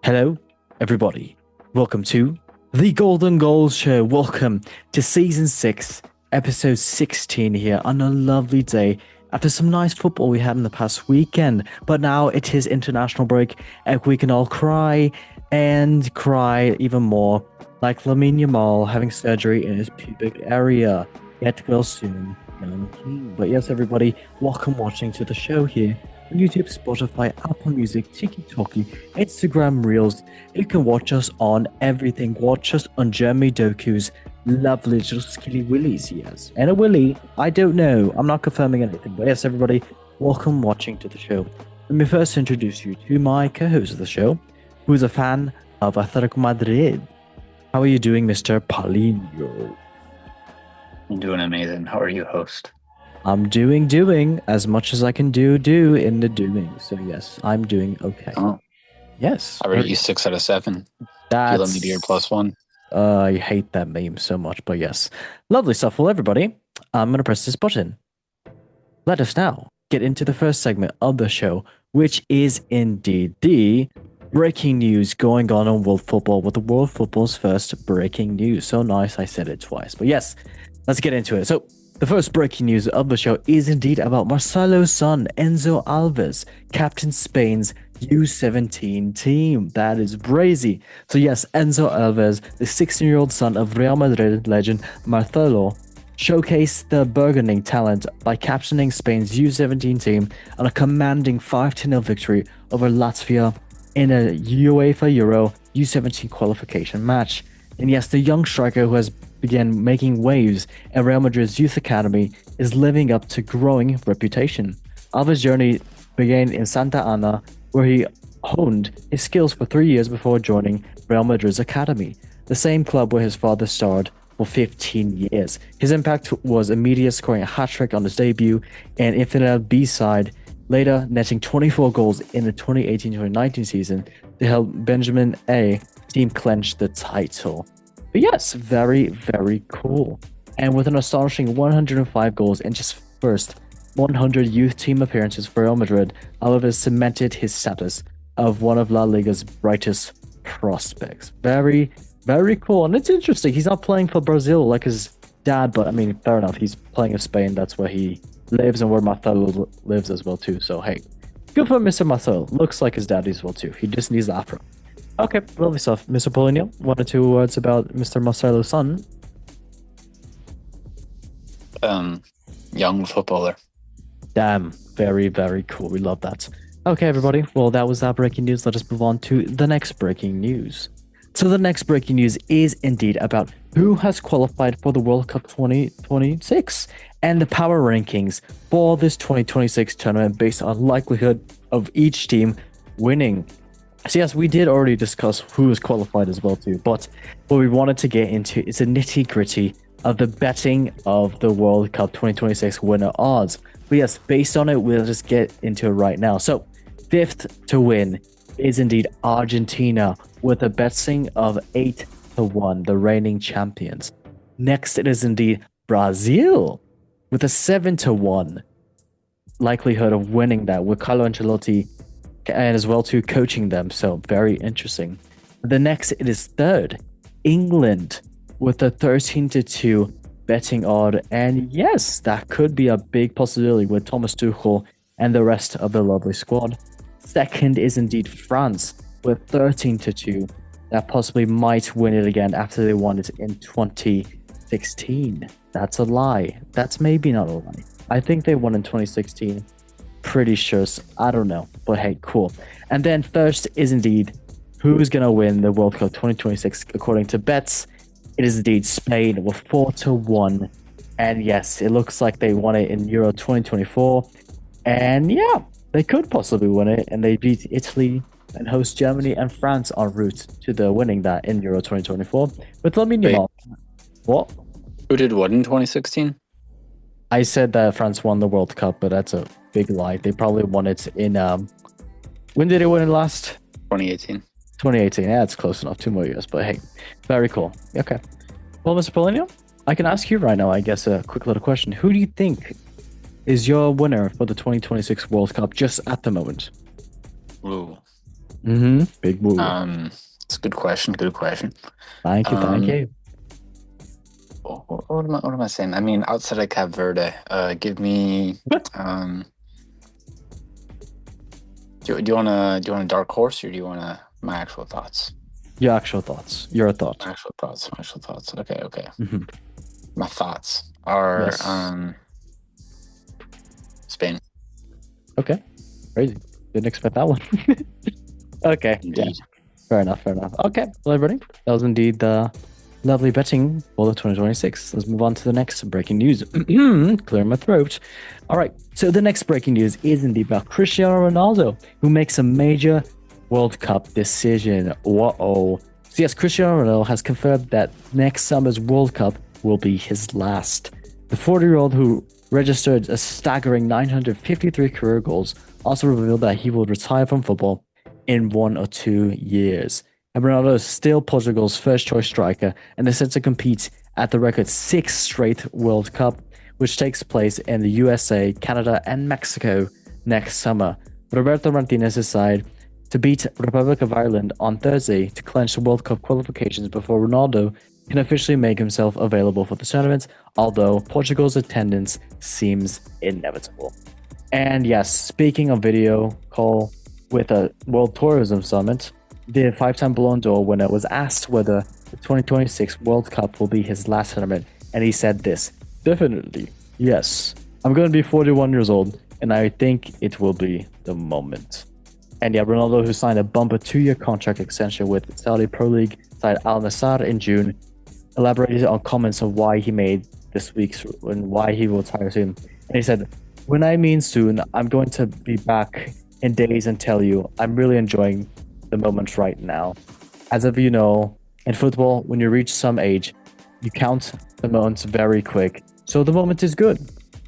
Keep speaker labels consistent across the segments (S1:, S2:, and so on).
S1: Hello, everybody. Welcome to the Golden Goals Show. Welcome to Season 6, Episode 16 here on a lovely day after some nice football we had in the past weekend. But now it is international break and we can all cry and cry even more like Lamine Yamal having surgery in his pubic area. Get well soon, young king. But yes, everybody, welcome watching to the show here on YouTube, Spotify, Apple Music, TikTok, Instagram Reels. You can watch us on everything. Watch us on Jeremy Doku's lovely little skilly willies he has. And a willy, I don't know. I'm not confirming anything. But yes, everybody, welcome watching to the show. Let me first introduce you to my co-host of the show, who is a fan of Atletico Madrid. How are you doing, Mr. Paulinho?
S2: I'm doing amazing. How are you, host?
S1: I'm doing as much as I can do in the doing. So yes, I'm doing okay.
S2: Oh,
S1: Yes.
S2: I rate you 6 out of 7.
S1: That's,
S2: You let me be your +1.
S1: I hate that meme so much, but yes. Lovely stuff. Well, everybody, I'm going to press this button. Let us now get into the first segment of the show, which is indeed the breaking news going on world football with the world football's first breaking news. So nice, I said it twice. But yes, let's get into it. So the first breaking news of the show is indeed about Marcelo's son, Enzo Alves, captain Spain's U17 team. That is brazy. So yes, Enzo Alves, the 16-year-old son of Real Madrid legend Marcelo, showcased the burgeoning talent by captaining Spain's U17 team on a commanding 5-0 victory over Latvia in a UEFA Euro U17 qualification match. And yes, the young striker who has began making waves at Real Madrid's youth academy is living up to growing reputation. Alves' journey began in Santa Ana, where he honed his skills for 3 years before joining Real Madrid's academy, the same club where his father starred for 15 years. His impact was immediate, scoring a hat-trick on his debut and Infidel B side, later netting 24 goals in the 2018-2019 season to help Benjamin A team clinch the title. But yes, very, very cool. And with an astonishing 105 goals in just first 100 youth team appearances for Real Madrid, Alves cemented his status of one of La Liga's brightest prospects. Very, very cool. And it's interesting. He's not playing for Brazil like his dad, but I mean, fair enough. He's playing in Spain. That's where he lives and where Marcelo lives as well too. So hey, good for Mr. Marcelo. Looks like his daddy as well too. He just needs the afro. Okay, lovely stuff. Mr. Paulinho, 1 or 2 words about Mr. Marcelo's son.
S2: Young footballer.
S1: Damn, very, very cool. We love that. Okay, everybody. Well, that was that breaking news. Let us move on to the next breaking news. So the next breaking news is indeed about who has qualified for the World Cup 2026 and the power rankings for this 2026 tournament based on likelihood of each team winning. So yes, we did already discuss who is qualified as well too, but what we wanted to get into is the nitty-gritty of the betting of the World Cup 2026 winner odds. But yes, based on it, we'll just get into it right now. So 5th to win is indeed Argentina with a betting of 8-1, the reigning champions. Next, it is indeed Brazil with a 7-1 likelihood of winning that with Carlo Ancelotti and as well too coaching them. So very interesting. The next, it is third, England with a 13-2 betting odd. And yes, that could be a big possibility with Thomas Tuchel and the rest of the lovely squad. Second is indeed France with 13-2. That possibly might win it again after they won it in 2016. That's a lie. That's maybe not a lie. I think they won in 2016. Pretty sure. I don't know. But hey, cool. And then first is indeed who's going to win the World Cup 2026 according to bets. It is indeed Spain with 4-1. And yes, it looks like they won it in Euro 2024. And yeah, they could possibly win it. And they beat Italy and host Germany and France en route to the winning that in Euro 2024. But let me know. What?
S2: Who did what in 2016?
S1: I said that France won the World Cup, but that's a big lie. They probably won it in when did they win it last?
S2: 2018.
S1: 2018. Yeah, it's close enough. 2 more years, but hey, very cool. Okay. Well, Mr. Paulinho, I can ask you right now, I guess, a quick little question. Who do you think is your winner for the 2026 World Cup just at the moment?
S2: Ooh.
S1: Big move.
S2: It's a good question. Good question.
S1: Thank you. Thank
S2: Um,
S1: you.
S2: what am I saying? I mean, outside of Cap Verde, give me. Um, do you want a dark horse, or do you want my actual thoughts?
S1: Your actual thoughts. Your thought.
S2: My actual thoughts. My actual thoughts. Okay. Okay.
S1: Hmm.
S2: My thoughts are
S1: Yes.
S2: Spain.
S1: Okay. Crazy. Didn't expect that one. Okay. Yeah.
S2: Indeed.
S1: Fair enough. Fair enough. Okay. Well, everybody, that was indeed the lovely betting for the 2026. Let's move on to the next breaking news. Clear my throat. All right. So the next breaking news is indeed about Cristiano Ronaldo, who makes a major World Cup decision. Whoa. So yes, Cristiano Ronaldo has confirmed that next summer's World Cup will be his last. The 40-year-old who registered a staggering 953 career goals also revealed that he will retire from football in 1 or 2 years. And Ronaldo is still Portugal's first choice striker and is set to compete at the record sixth straight World Cup, which takes place in the USA, Canada, and Mexico next summer. Roberto Martinez decided to beat Republic of Ireland on Thursday to clinch the World Cup qualifications before Ronaldo can officially make himself available for the tournament, although Portugal's attendance seems inevitable. And yes, speaking of video call with a World Tourism Summit, the five-time Ballon d'Or winner was asked whether the 2026 World Cup will be his last tournament, and he said this: "Definitely, yes. I'm going to be 41 years old, and I think it will be the moment." And yeah, Ronaldo, who signed a bumper 2-year contract extension with Saudi Pro League side Al Nassr in June, elaborated on comments of why he made this week's and why he will retire soon. And he said, "When I mean soon, I'm going to be back in days and tell you I'm really enjoying the moment right now. As of you know, in football, when you reach some age, you count the moments very quick. So the moment is good.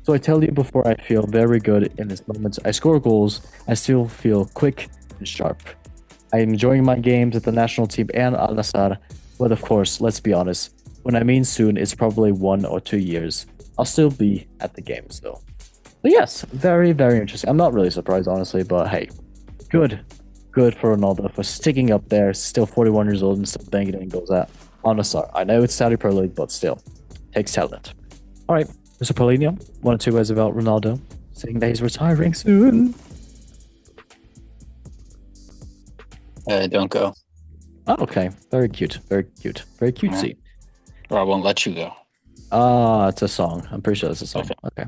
S1: So I tell you before I feel very good in this moment. I score goals. I still feel quick and sharp. I'm enjoying my games with the national team and Al Nassr. But of course, let's be honest. When I mean soon, it's probably 1 or 2 years. I'll still be at the games though." But yes, very, very interesting. I'm not really surprised, honestly, but hey, good. Good for Ronaldo for sticking up there, still 41 years old and still banging in goals at Al Nassr. I know it's Saudi Pro League, but still, takes talent. All right, Mr. Paulinho, 1 or 2 words about Ronaldo, saying that he's retiring soon.
S2: Don't go,
S1: Oh, okay, very cute, very cute, very cutesy.
S2: or I won't let you go.
S1: Ah, it's a song. I'm pretty sure it's a song. Okay.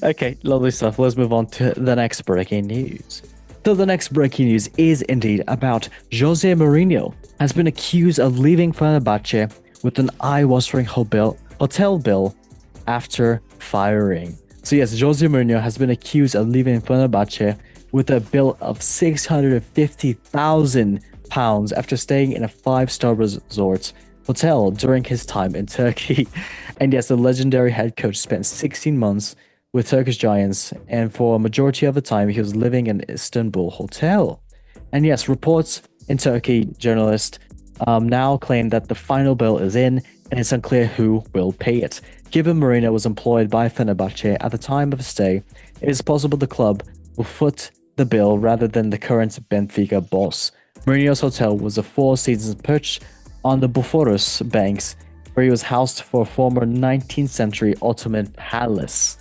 S1: Okay, lovely stuff. Let's move on to the next breaking news. So the next breaking news is indeed about Jose Mourinho has been accused of leaving Fenerbahce with an eye-watering hotel bill after firing. So yes, Jose Mourinho has been accused of leaving Fenerbahce with a bill of £650,000 after staying in a 5-star resort hotel during his time in Turkey. And yes, the legendary head coach spent 16 months with Turkish giants, and for a majority of the time, he was living in an Istanbul hotel. And yes, reports in Turkey journalists now claim that the final bill is in, and it's unclear who will pay it. Given Mourinho was employed by Fenerbahce at the time of his stay, it is possible the club will foot the bill rather than the current Benfica boss. Mourinho's hotel was a 4 seasons perch on the Bosphorus banks, where he was housed for a former 19th century Ottoman palace.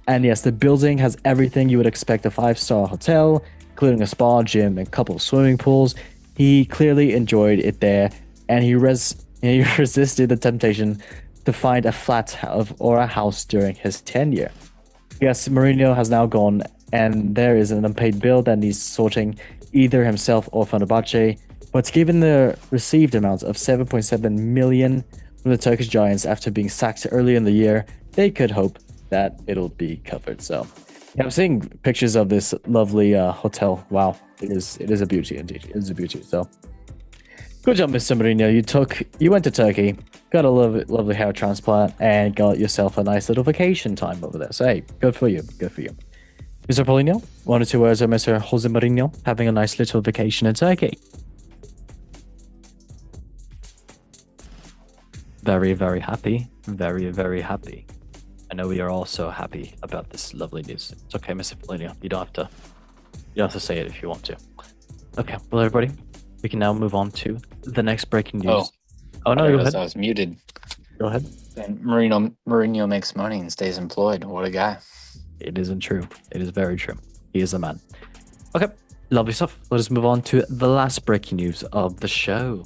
S1: And yes, the building has everything you would expect a 5-star hotel, including a spa, gym, and a couple of swimming pools. He clearly enjoyed it there, and he resisted the temptation to find a flat or a house during his tenure. Yes, Mourinho has now gone, and there is an unpaid bill that needs sorting, either himself or Fenerbahce. But given the received amount of 7.7 million from the Turkish giants after being sacked early in the year, they could hope that it'll be covered. So yeah, I'm seeing pictures of this lovely hotel. Wow, it is a beauty indeed. It is a beauty. So good job, Mr. Mourinho. You went to Turkey, got a lovely hair transplant, and got yourself a nice little vacation time over there. So hey, good for you. Good for you. Mr. Paulinho, 1 or 2 words of Mr. Jose Mourinho having a nice little vacation in Turkey. Very, very happy. Very, very happy. I know we are all so happy about this lovely news. It's okay, Mr. Paulinho. You don't have to say it if you want to. Okay, well, everybody, we can now move on to the next breaking
S2: Oh,
S1: news. Oh
S2: I
S1: no, go
S2: realized
S1: ahead.
S2: I was muted.
S1: Go ahead.
S2: And Mourinho makes money and stays employed. What a guy.
S1: It isn't true. It is very true. He is a man. Okay, lovely stuff. Let us move on to the last breaking news of the show.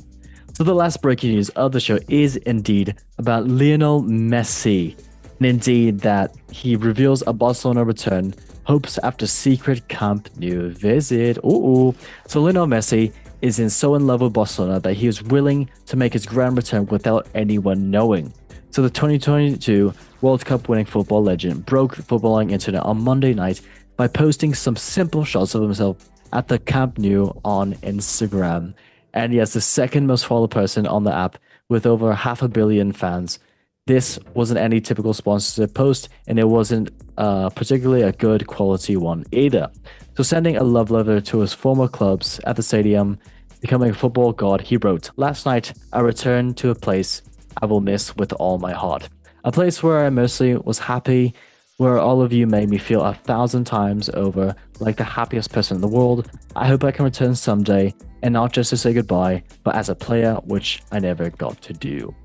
S1: So the last breaking news of the show is indeed about Lionel Messi, and indeed that he reveals a Barcelona return, hopes after secret Camp Nou visit. Ooh. So Lionel Messi is so in love with Barcelona that he is willing to make his grand return without anyone knowing. So the 2022 World Cup winning football legend broke the footballing internet on Monday night by posting some simple shots of himself at the Camp Nou on Instagram. And yes, the second most followed person on the app with over 500 million fans. This wasn't any typical sponsorship post, and it wasn't particularly a good quality one either. So sending a love letter to his former clubs at the stadium, becoming a football god, he wrote, "Last night, I returned to a place I will miss with all my heart. A place where I mostly was happy, where all of you made me feel 1,000 times over like the happiest person in the world. I hope I can return someday, and not just to say goodbye, but as a player, which I never got to do."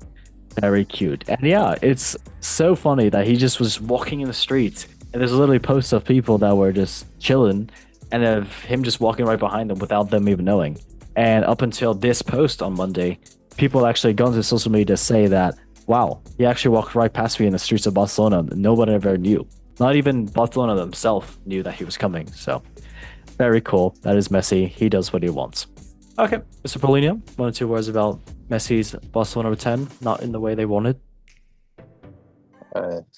S1: Very cute. And yeah, it's so funny that he just was walking in the street, and there's literally posts of people that were just chilling, and of him just walking right behind them without them even knowing. And up until this post on Monday, people actually gone to social media to say that, wow, he actually walked right past me in the streets of Barcelona. Nobody ever knew. Not even Barcelona themselves knew that he was coming. So very cool. That is Messi. He does what he wants. Okay, Mr. Paulinho, 1 or 2 words about Messi's Barcelona return, not in the way they wanted.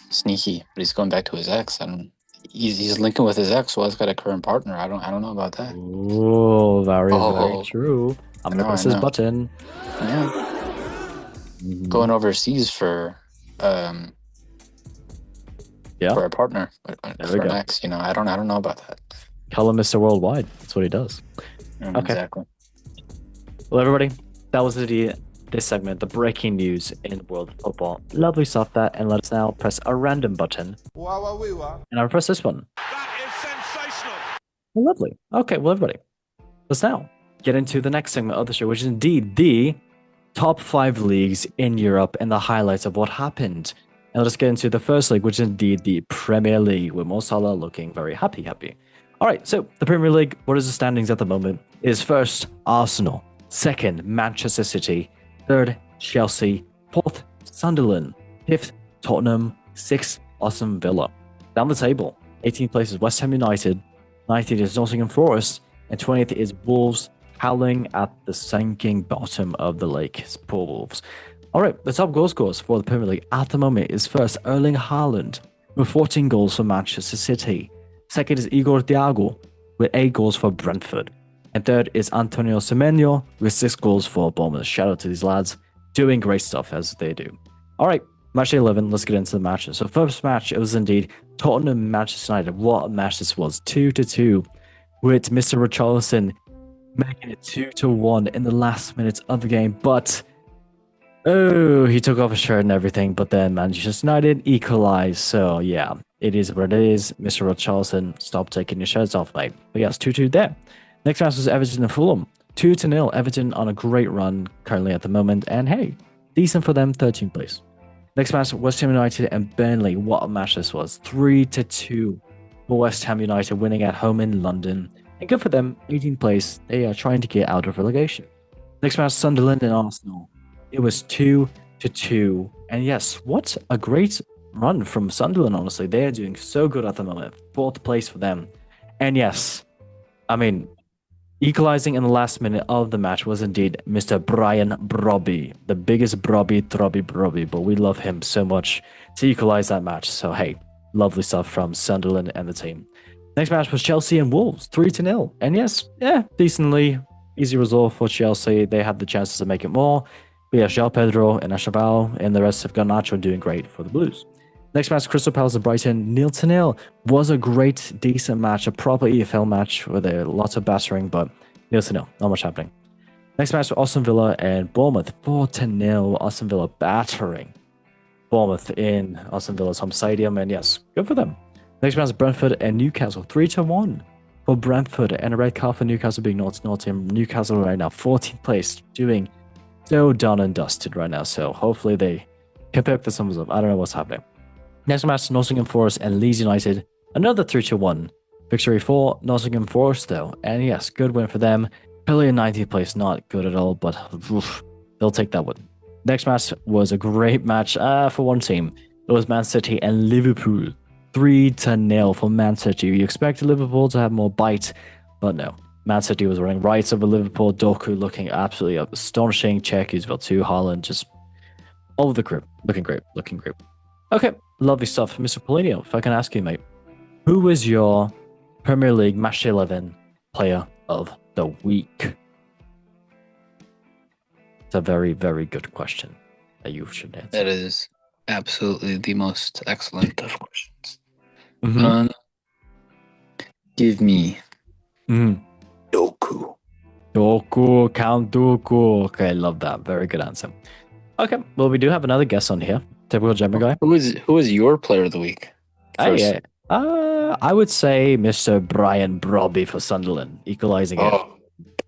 S2: Sneaky, but he's going back to his ex. I don't. He's linking with his ex while he's got a current partner. I don't know about that.
S1: Oh, very, very
S2: Oh,
S1: true. I'm
S2: I
S1: gonna
S2: know, I
S1: press this
S2: know.
S1: button.
S2: Yeah,
S1: Mhm.
S2: going overseas
S1: Yeah,
S2: for a partner,
S1: there we
S2: for an
S1: go.
S2: ex. I don't know about that.
S1: Call him Mr. Worldwide. That's what he does. Okay.
S2: Exactly.
S1: Well, everybody, that was this segment, the breaking news in world football. Lovely stuff that, and let us now press a random button. And I'll press this one.
S3: That is sensational.
S1: Well, lovely. Okay, well, everybody, let's now get into the next segment of the show, which is indeed the top 5 leagues in Europe and the highlights of what happened. And let's get into the first league, which is indeed the Premier League, with Mo Salah looking very happy. All right, so the Premier League, what is the standings at the moment? Is first, Arsenal. Second, Manchester City. Third, Chelsea. Fourth, Sunderland. Fifth, Tottenham. Sixth, Aston Villa. Down the table, 18th place is West Ham United. 19th is Nottingham Forest. And 20th is Wolves, howling at the sinking bottom of the lake. Poor Wolves. All right, the top goal scorers for the Premier League at the moment is first Erling Haaland with 14 goals for Manchester City. Second is Igor Thiago with 8 goals for Brentford. And third is Antonio Semenyo with 6 goals for Bournemouth. Shout out to these lads, doing great stuff as they do. All right, match 11, let's get into the matches. So first match, it was indeed Tottenham Manchester United. What a match this was, 2-2, with Mr. Richarlison making it 2-1 in the last minutes of the game. But he took off his shirt and everything, but then Manchester United equalized. So yeah, it is what it is. Mr. Richarlison, stop taking your shirts off, mate. But yes, 2-2 there. Next match was Everton and Fulham. 2-0. Everton on a great run currently at the moment. And hey, decent for them, 13th place. Next match, West Ham United and Burnley. What a match this was. 3-2 for West Ham United, winning at home in London. And good for them, 18th place. They are trying to get out of relegation. Next match, Sunderland and Arsenal. It was 2-2. And yes, what a great run from Sunderland, honestly. They are doing so good at the moment. 4th place for them. And yes, I mean, equalizing in the last minute of the match was indeed Mr. Brian Brobby, the biggest Brobby, but we love him so much to equalize that match. So hey, lovely stuff from Sunderland and the team. Next match was Chelsea and Wolves, 3-0. And yes, decently easy result for Chelsea. They had the chances to make it more. We have João Pedro and Ashabal, and the rest of Garnacho doing great for the Blues. Next match, Crystal Palace and Brighton, 0-0. Was a great, decent match, a proper EFL match with a lot of battering, but 0-0, not much happening. Next match, Aston Villa and Bournemouth, 4-0. Aston Villa battering Bournemouth in Aston Villa's home stadium, and yes, good for them. Next match, Brentford and Newcastle, 3-1 for for Brentford and a red card for Newcastle being naughty. And Newcastle right now, 14th place, doing so done and dusted right now. So hopefully they can pick the sums up. I don't know what's happening. Next match, Nottingham Forest and Leeds United. Another 3-1 victory for Nottingham Forest, though. And yes, good win for them. Probably in 19th place, not good at all, but oof, they'll take that one. Next match was a great match for one team. It was Man City and Liverpool. 3-0 for Man City. You expected Liverpool to have more bite, but no. Man City was running right over Liverpool. Doku looking absolutely astonishing. Czech, got 2. Haaland just over the group. Looking great. Okay, lovely stuff. Mr. Polino, if I can ask you, mate, who was your Premier League Match 11 player of the week? It's a very, very good question that you should answer.
S2: That is absolutely the most excellent of questions.
S1: Mm-hmm.
S2: Give me
S1: Mm-hmm.
S2: Doku.
S1: Count Doku. Okay, I love that. Very good answer. Okay, well, we do have another guest on here. Typical Gemma guy.
S2: Who is your player of the week?
S1: I would say Mr. Brian Brobby for Sunderland, equalizing it.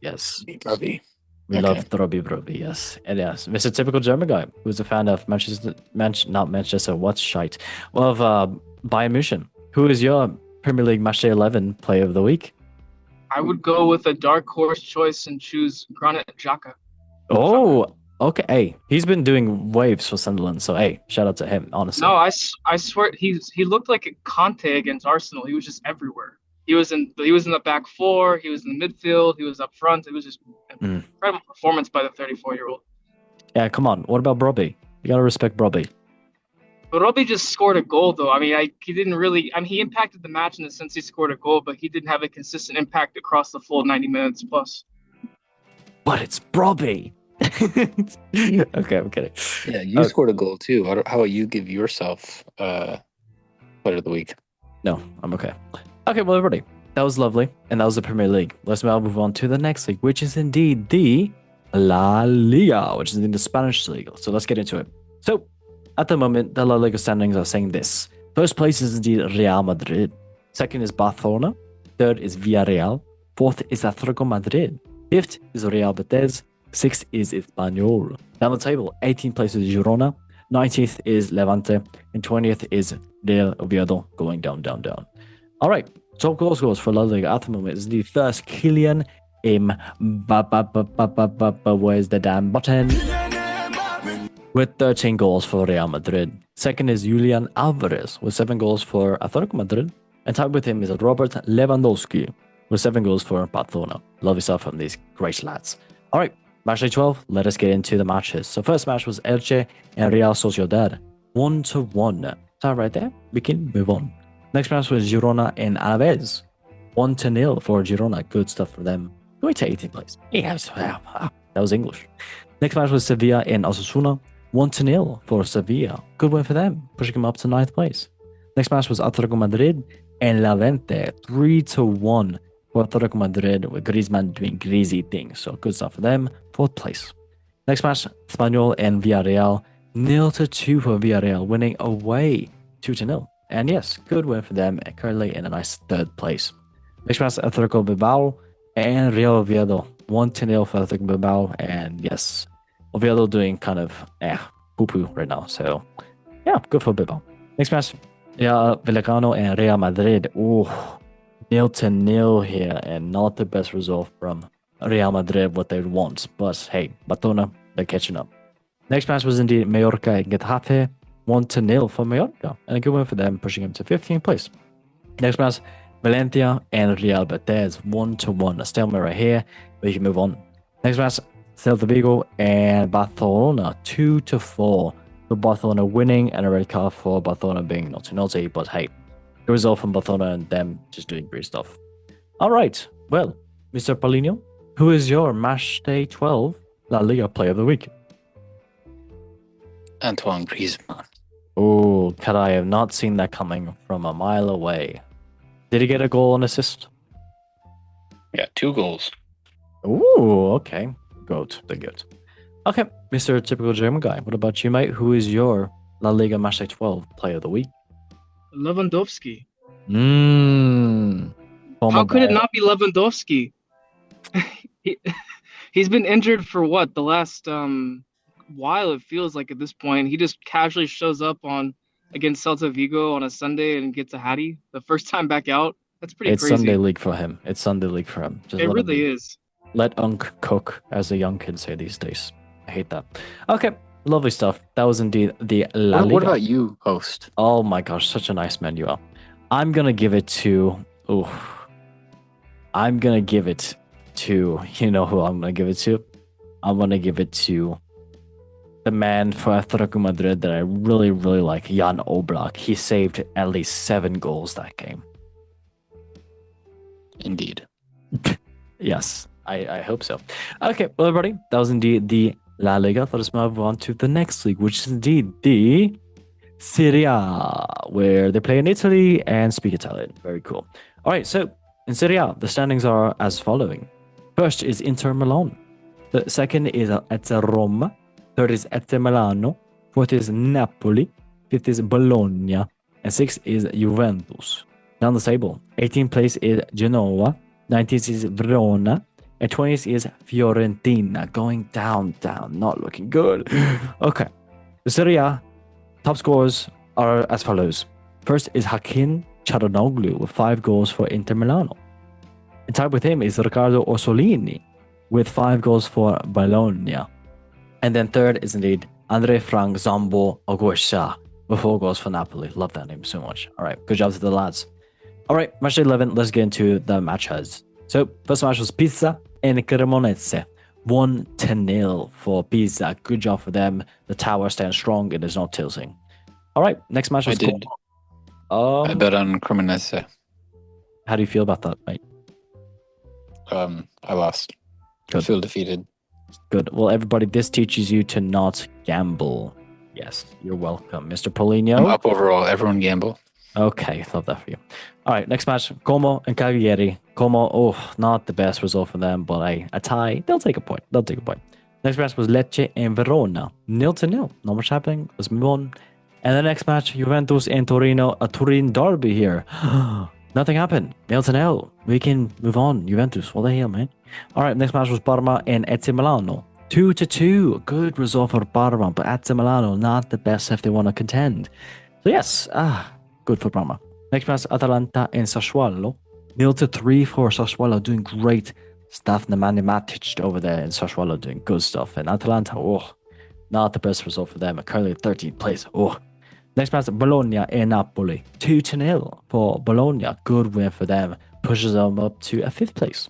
S1: Yes.
S2: Brobby.
S1: We love Brobby, yes. And yes, Mr. Typical German guy, who's a fan of not Manchester, what's shite? Well, of Bayern Munich. Who is your Premier League Matchday 11 player of the week?
S3: I would go with a dark horse choice and choose Granit Xhaka.
S1: Oh, okay. Hey, he's been doing waves for Sunderland, so hey, shout out to him, honestly.
S3: No, I swear he looked like Conte against Arsenal. He was just everywhere. He was in the back four. He was in the midfield. He was up front. It was just an incredible performance by the 34-year-old.
S1: Yeah, come on. What about Brobby? You gotta respect Brobby.
S3: But Robbie just scored a goal, though. I mean, he didn't really. I mean, he impacted the match in the sense he scored a goal, but he didn't have a consistent impact across the full 90 minutes plus.
S1: But it's Brobby. Okay, I'm kidding.
S2: Yeah, you scored a goal too. How about you give yourself player of the week?
S1: No, I'm okay. Okay, well, everybody, that was lovely, and that was the Premier League. Let's now move on to the next league, which is indeed the La Liga, which is in the Spanish league. So let's get into it. So, at the moment, the La Liga standings are saying this. First place is indeed Real Madrid. Second is Barcelona. Third is Villarreal. Fourth is Atletico Madrid. Fifth is Real Betis. Sixth is Espanyol. Down the table, 18th place is Girona. 19th is Levante. And 20th is Real Oviedo, going down. All right, top goal scorers for La Liga at the moment is the first Kylian Mbappé. Where's the damn button? With 13 goals for Real Madrid. Second is Julian Alvarez with 7 goals for Atletico Madrid. And tied with him is Robert Lewandowski with 7 goals for Barcelona. Lovely stuff from these great lads. All right, match day 12. Let us get into the matches. So first match was Elche and Real Sociedad. 1-1. So right there, we can move on. Next match was Girona and Alaves. 1-0 for Girona. Good stuff for them. Going to 18th place. Yes, that was English. Next match was Sevilla and Osasuna. 1-0 for Sevilla. Good win for them, pushing them up to 9th place. Next match was Atletico Madrid and Levante. 3-1 for Atletico Madrid, with Griezmann doing greasy things. So good stuff for them. 4th place. Next match, Espanyol and Villarreal. 0-2 for Villarreal, winning away 2-0. And yes, good win for them, currently in a nice 3rd place. Next match, Atletico Bilbao and Real Oviedo. 1-0 for Atletico Bilbao. And yes, Oviedo doing kind of poo-poo right now. So, yeah, good for Bilbao. Next match, Vallecano and Real Madrid. Ooh, 0-0 here, and not the best result from Real Madrid, what they want. But hey, Barcelona, they're catching up. Next match was indeed Mallorca and Getafe. 1-0 for Mallorca, and a good win for them, pushing them to 15th place. Next match, Valencia and Real Betis. 1-1. A stalemate right here, but you can move on. Next match, Celta Vigo and Barcelona. 2-4 for Barcelona winning, and a red card for Barcelona being naughty. But hey, the result from Barcelona and them just doing great stuff. All right, well, Mr. Paulinho, who is your match day 12 La Liga player of the week?
S2: Antoine Griezmann.
S1: Oh, Kat, I have not seen that coming from a mile away. Did he get a goal and assist?
S2: Yeah, 2 goals.
S1: Ooh, okay. Good. They're good. Okay, Mr. Typical German guy. What about you, mate? Who is your La Liga Matchday 12 player of the week?
S3: Lewandowski. How could it
S1: Bayern.
S3: not be Lewandowski? he, he's been injured for what, the last while, it feels like at this point. He just casually shows up on against Celta Vigo on a Sunday and gets a hattie the first time back out. That's pretty
S1: It's
S3: crazy.
S1: Sunday League for him. It's Sunday League for him. Just
S3: It
S1: let him
S3: really
S1: be.
S3: is.
S1: Let Unk cook, as the young kids say these days. I hate that. Okay, lovely stuff. That was indeed the La Liga.
S2: What about you, host?
S1: Oh my gosh, such a nice menu. I'm gonna give it to. I'm gonna give it to. You know who I'm gonna give it to? I'm gonna give it to the man for Atletico Madrid that I really, really like, Jan Oblak. He saved at least 7 goals that game.
S2: Indeed.
S1: Yes, I hope so. Okay, well, everybody, that was indeed the La Liga. Let us move on to the next league, which is indeed the Serie A, where they play in Italy and speak Italian. Very cool. All right, so in Serie A, the standings are as following. First is Inter Milan. The second is Ecce Roma. Third is Ecce Milano. Fourth is Napoli. Fifth is Bologna. And sixth is Juventus. Down the table, 18th place is Genoa. 19th is Verona. And 20th is Fiorentina. Going down, not looking good. Okay. The Serie A top scores are as follows. First is Hakim Çalhanoğlu with 5 goals for Inter Milano. And tied with him is Riccardo Orsolini with 5 goals for Bologna. And then third is indeed Andre Frank Zombo Ogosha with 4 goals for Napoli. Love that name so much. All right, good job to the lads. All right, match 11, let's get into the matches. So, first match was Pisa and Cremonese. 1-0 for Pisa. Good job for them. The tower stands strong and is not tilting. All right, next match was
S2: I bet on Cremonese.
S1: How do you feel about that, mate?
S2: I lost.
S1: Good.
S2: I feel defeated.
S1: Good. Well, everybody, this teaches you to not gamble. Yes, you're welcome. Mr. Polino?
S2: I'm up overall. Everyone gamble.
S1: Okay, love that for you. All right, next match, Como and Cagliari. Como, not the best result for them, but a tie. They'll take a point. Next match was Lecce and Verona. 0-0. Not much happening. Let's move on. And the next match, Juventus and Torino. A Turin derby here. Nothing happened. 0-0. We can move on. Juventus, what the hell, man? All right, next match was Parma and Ecce Milano. 2-2. Good result for Parma, but Ecce Milano, not the best if they want to contend. So yes, good for Parma. Next match, Atalanta and Sassuolo. 0-3 for Sassuolo, doing great stuff. Nemanja Matic over there in Sassuolo doing good stuff. And Atalanta, not the best result for them. Currently 13th place. Next match, Bologna and Napoli. 2-0 for Bologna. Good win for them. Pushes them up to a 5th place.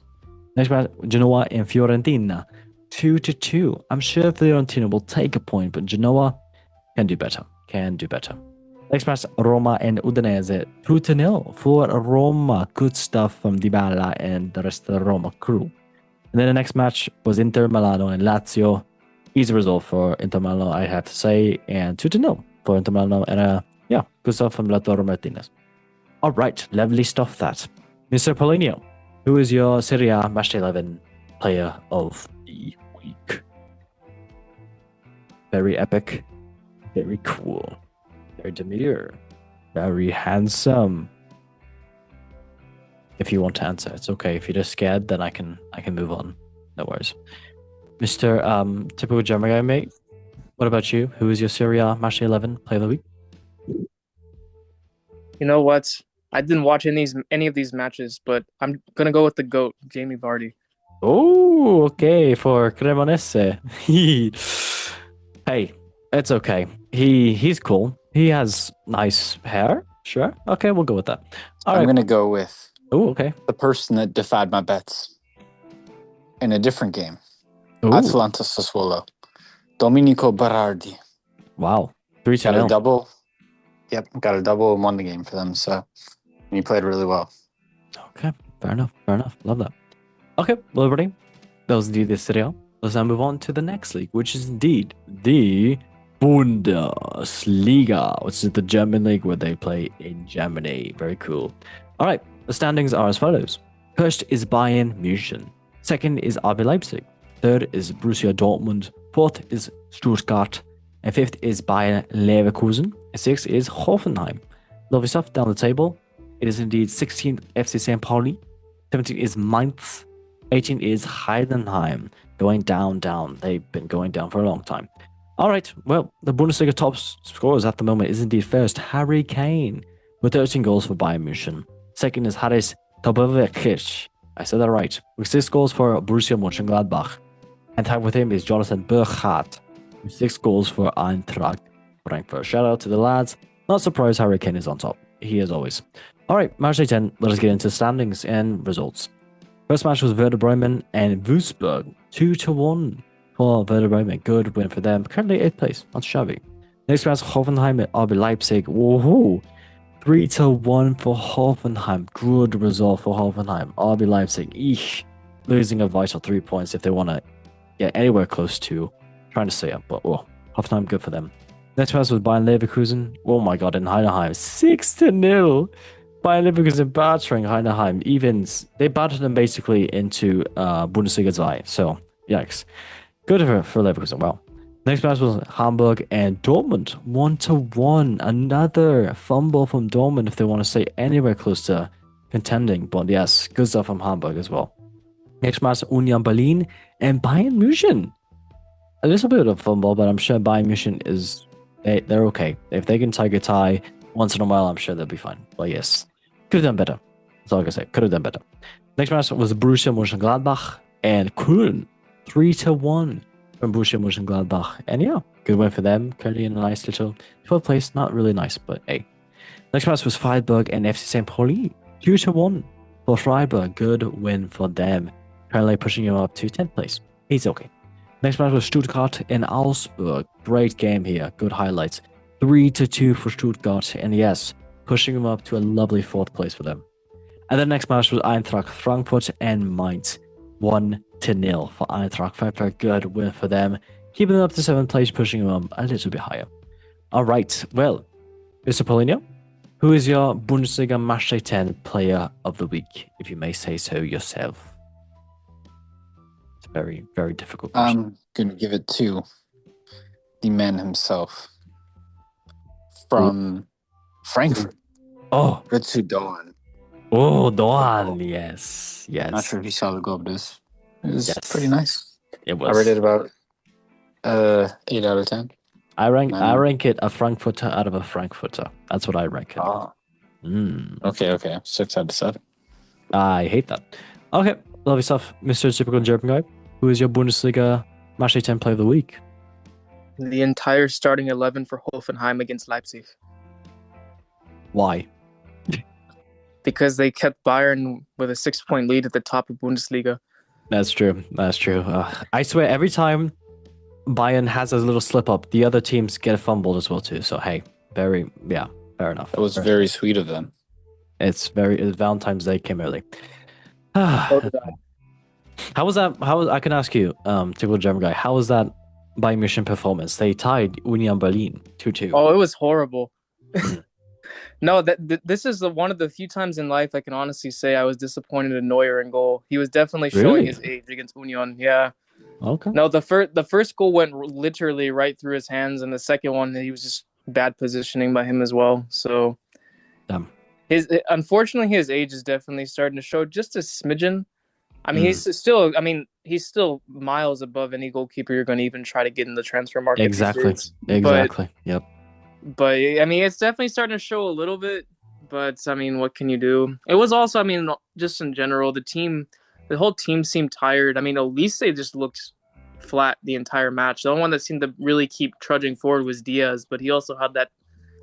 S1: Next match, Genoa and Fiorentina. 2-2. I'm sure Fiorentina will take a point, but Genoa can do better. Next match, Roma and Udinese. 2-0 for Roma. Good stuff from Dybala and the rest of the Roma crew. And then the next match was Inter Milano and Lazio. Easy result for Inter Milano, I have to say. And 2-0 for Inter Milano. And good stuff from Lautaro Martinez. All right, lovely stuff that. Mr. Polino, who is your Serie A Match 11 player of the week? Very epic. Very cool. Very demure. Very handsome. If you want to answer, it's okay. If you're just scared, then I can move on. No worries. Mr. Typical German guy, mate. What about you? Who is your Serie A Match 11 player of the week?
S4: You know what? I didn't watch any of these matches, but I'm gonna go with the GOAT, Jamie Vardy.
S1: Oh, okay, for Cremonese. Hey, it's okay. He's cool. He has nice hair. Sure. Okay, we'll go with that. All
S2: I'm
S1: right.
S2: going to go with
S1: Okay.
S2: the person that defied my bets in a different game.
S1: Ooh.
S2: Atalanta Sassuolo. Domenico Berardi.
S1: Wow. 3-0.
S2: Got a double. Yep, got a double and won the game for them. So he played really well.
S1: Okay, fair enough. Love that. Okay, well, everybody, that was indeed the Serie A. Let's now move on to the next league, which is indeed the Bundesliga, which is the German league where they play in Germany. Very cool. All right, the standings are as follows. First is Bayern München. Second is RB Leipzig. Third is Borussia Dortmund. Fourth is Stuttgart. And fifth is Bayer Leverkusen. And sixth is Hoffenheim. Lovely stuff down the table. It is indeed 16th FC St. Pauli. 17 is Mainz. 18 is Heidenheim. Going down, down. They've been going down for a long time. All right, well, the Bundesliga top scorers at the moment is indeed first Harry Kane with 13 goals for Bayern München. Second is Haris Tabavekic. I said that right. With 6 goals for Borussia Mönchengladbach. And tied with him is Jonathan Burkhardt with 6 goals for Eintracht Frankfurt. Shout out to the lads. Not surprised Harry Kane is on top. He is always. All right, match day 10. Let us get into standings and results. First match was Werder Bremen and Wolfsburg. 2-1 for Werder Bremen. Good win for them. Currently 8th place. Not shabby. Next match, Hoffenheim at RB Leipzig. Woohoo! 3-1 for Hoffenheim. Good result for Hoffenheim. RB Leipzig. Eesh. Losing a vital 3 points if they want to get anywhere close to trying to stay up. But Hoffenheim, good for them. Next match was Bayern Leverkusen. Oh my god, in Heidenheim. 6-0. Bayern Leverkusen battering Heidenheim. They battered them basically into Bundesliga 2. So, yikes. Good for Leverkusen. Well, next match was Hamburg and Dortmund. 1-1. Another fumble from Dortmund if they want to stay anywhere close to contending. But yes, good stuff from Hamburg as well. Next match, Union Berlin and Bayern München. A little bit of fumble, but I'm sure Bayern München they're okay. If they can take a tie once in a while, I'm sure they'll be fine. But yes, could have done better. That's all I can say. Could have done better. Next match was Borussia Mönchengladbach and Köln. 3-1 from Borussia Mönchengladbach. And yeah, good win for them. Currently in a nice little 12th place. Not really nice, but hey. Next match was Freiburg and FC St. Pauli. 2-1 for Freiburg. Good win for them. Currently pushing him up to 10th place. He's okay. Next match was Stuttgart and Augsburg. Great game here. Good highlights. 3-2 for Stuttgart. And yes, pushing him up to a lovely 4th place for them. And the next match was Eintracht Frankfurt and Mainz. 1-0 for Eintracht Frankfurt. Good win for them. Keeping them up to 7th place, pushing them up a little bit higher. All right. Well, Mr. Paulinho, who is your Bundesliga Matchday 10 player of the week, if you may say so yourself? It's a very, very difficult question.
S2: I'm going to give it to the man himself from Frankfurt.
S1: Oh,
S2: Good to Dawn.
S1: Oh, Doan, yes.
S2: Not sure if you saw the goal, but it was
S1: Yes.
S2: pretty nice.
S1: It
S2: I
S1: was.
S2: rated about 8 out of 10.
S1: I rank
S2: Nine.
S1: it a Frankfurter out of a Frankfurter. That's what I rank it.
S2: Oh,
S1: Mm.
S2: okay. 6 out of 7.
S1: I hate that. Okay, lovely stuff. Mr. Typical German guy, who is your Bundesliga Matchday 10 player of the week?
S4: The entire starting 11 for Hoffenheim against Leipzig.
S1: Why?
S4: Because they kept Bayern with a 6-point lead at the top of Bundesliga.
S1: That's true. I swear, every time Bayern has a little slip up, the other teams get fumbled as well too. So hey, fair enough.
S2: That was very sweet of them.
S1: It's Valentine's Day came early.
S4: So did I.
S1: How was that? I can ask you, typical German guy. How was that Bayern München performance? They tied Union Berlin 2-2.
S4: Oh, it was horrible. No, this is one of the few times in life I can honestly say I was disappointed in Neuer in goal. He was definitely showing
S1: Really?
S4: his age against Union. Yeah.
S1: Okay.
S4: No, the first goal went literally right through his hands, and the second one he was just bad positioning by him as well. So,
S1: Damn.
S4: Unfortunately his age is definitely starting to show just a smidgen. I mean, he's still miles above any goalkeeper you're going to even try to get in the transfer market.
S1: Exactly.
S4: these days.
S1: Exactly. Yep.
S4: But I mean, it's definitely starting to show a little bit. But I mean, what can you do? It was also, I mean, just in general, the whole team seemed tired. I mean, Elise just looked flat the entire match. The only one that seemed to really keep trudging forward was Diaz, but he also had that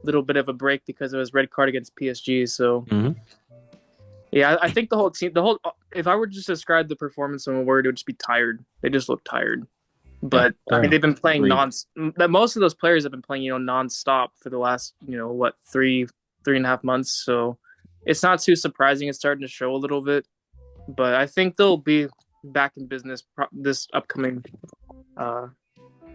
S4: little bit of a break because of his red card against PSG. So, yeah, I think the whole team, if I were to just describe the performance in a word, it would just be tired. They just look tired. But I mean, they've been playing most of those players have been playing, nonstop for the last, 3.5 months. So it's not too surprising. It's starting to show a little bit, but I think they'll be back in business this upcoming,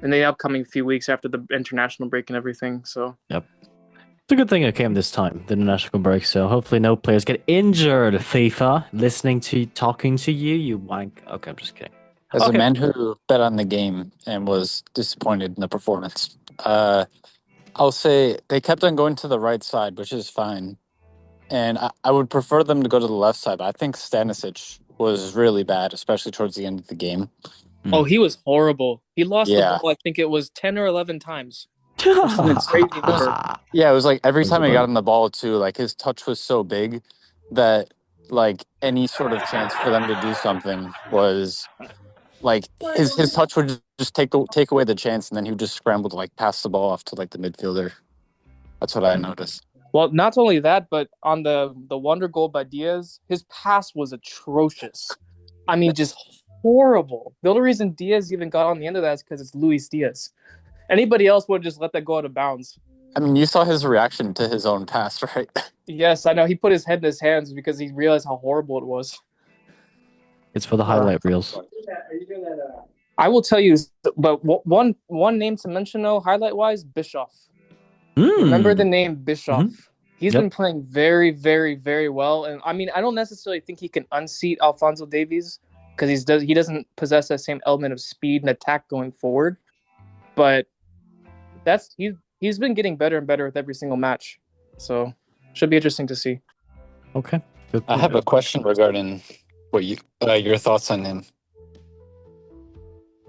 S4: in the upcoming few weeks after the international break and everything. So
S1: Yep. It's a good thing it came this time, the international break. So hopefully no players get injured. FIFA, talking to you, you wank. Okay, I'm just kidding.
S2: As a man who bet on the game and was disappointed in the performance, I'll say they kept on going to the right side, which is fine. and I would prefer them to go to the left side. But I think Stanisic was really bad, especially towards the end of the game.
S4: Oh, he was horrible. He lost the
S2: Yeah.
S4: ball, I think it was 10 or 11 times. Something crazy number.
S2: Yeah, it was like every
S1: Was
S2: time
S1: it
S2: he got
S1: bad?
S2: on the ball too, like his touch was so big that like any sort of chance for them to do something was like his touch would just take away the chance, and then he would just scramble to like pass the ball off to like the midfielder. That's what I noticed.
S4: Well, not only that, but on the wonder goal by Diaz, his pass was atrocious. I mean, just horrible. The only reason Diaz even got on the end of that is because it's Luis Diaz. Anybody else would just let that go out of bounds.
S2: I mean, you saw his reaction to his own pass, right?
S4: Yes, I know. He put his head in his hands because he realized how horrible it was.
S1: It's for the highlight reels.
S4: I will tell you, but one name to mention though, highlight wise, Bischoff. Remember the name Bischoff. He's been playing very, very, very well. And I mean, I don't necessarily think he can unseat Alphonso Davies because he doesn't possess that same element of speed and attack going forward. But he's been getting better and better with every single match. So should be interesting to see.
S1: Okay. Good.
S2: I have a question regarding what your thoughts on him.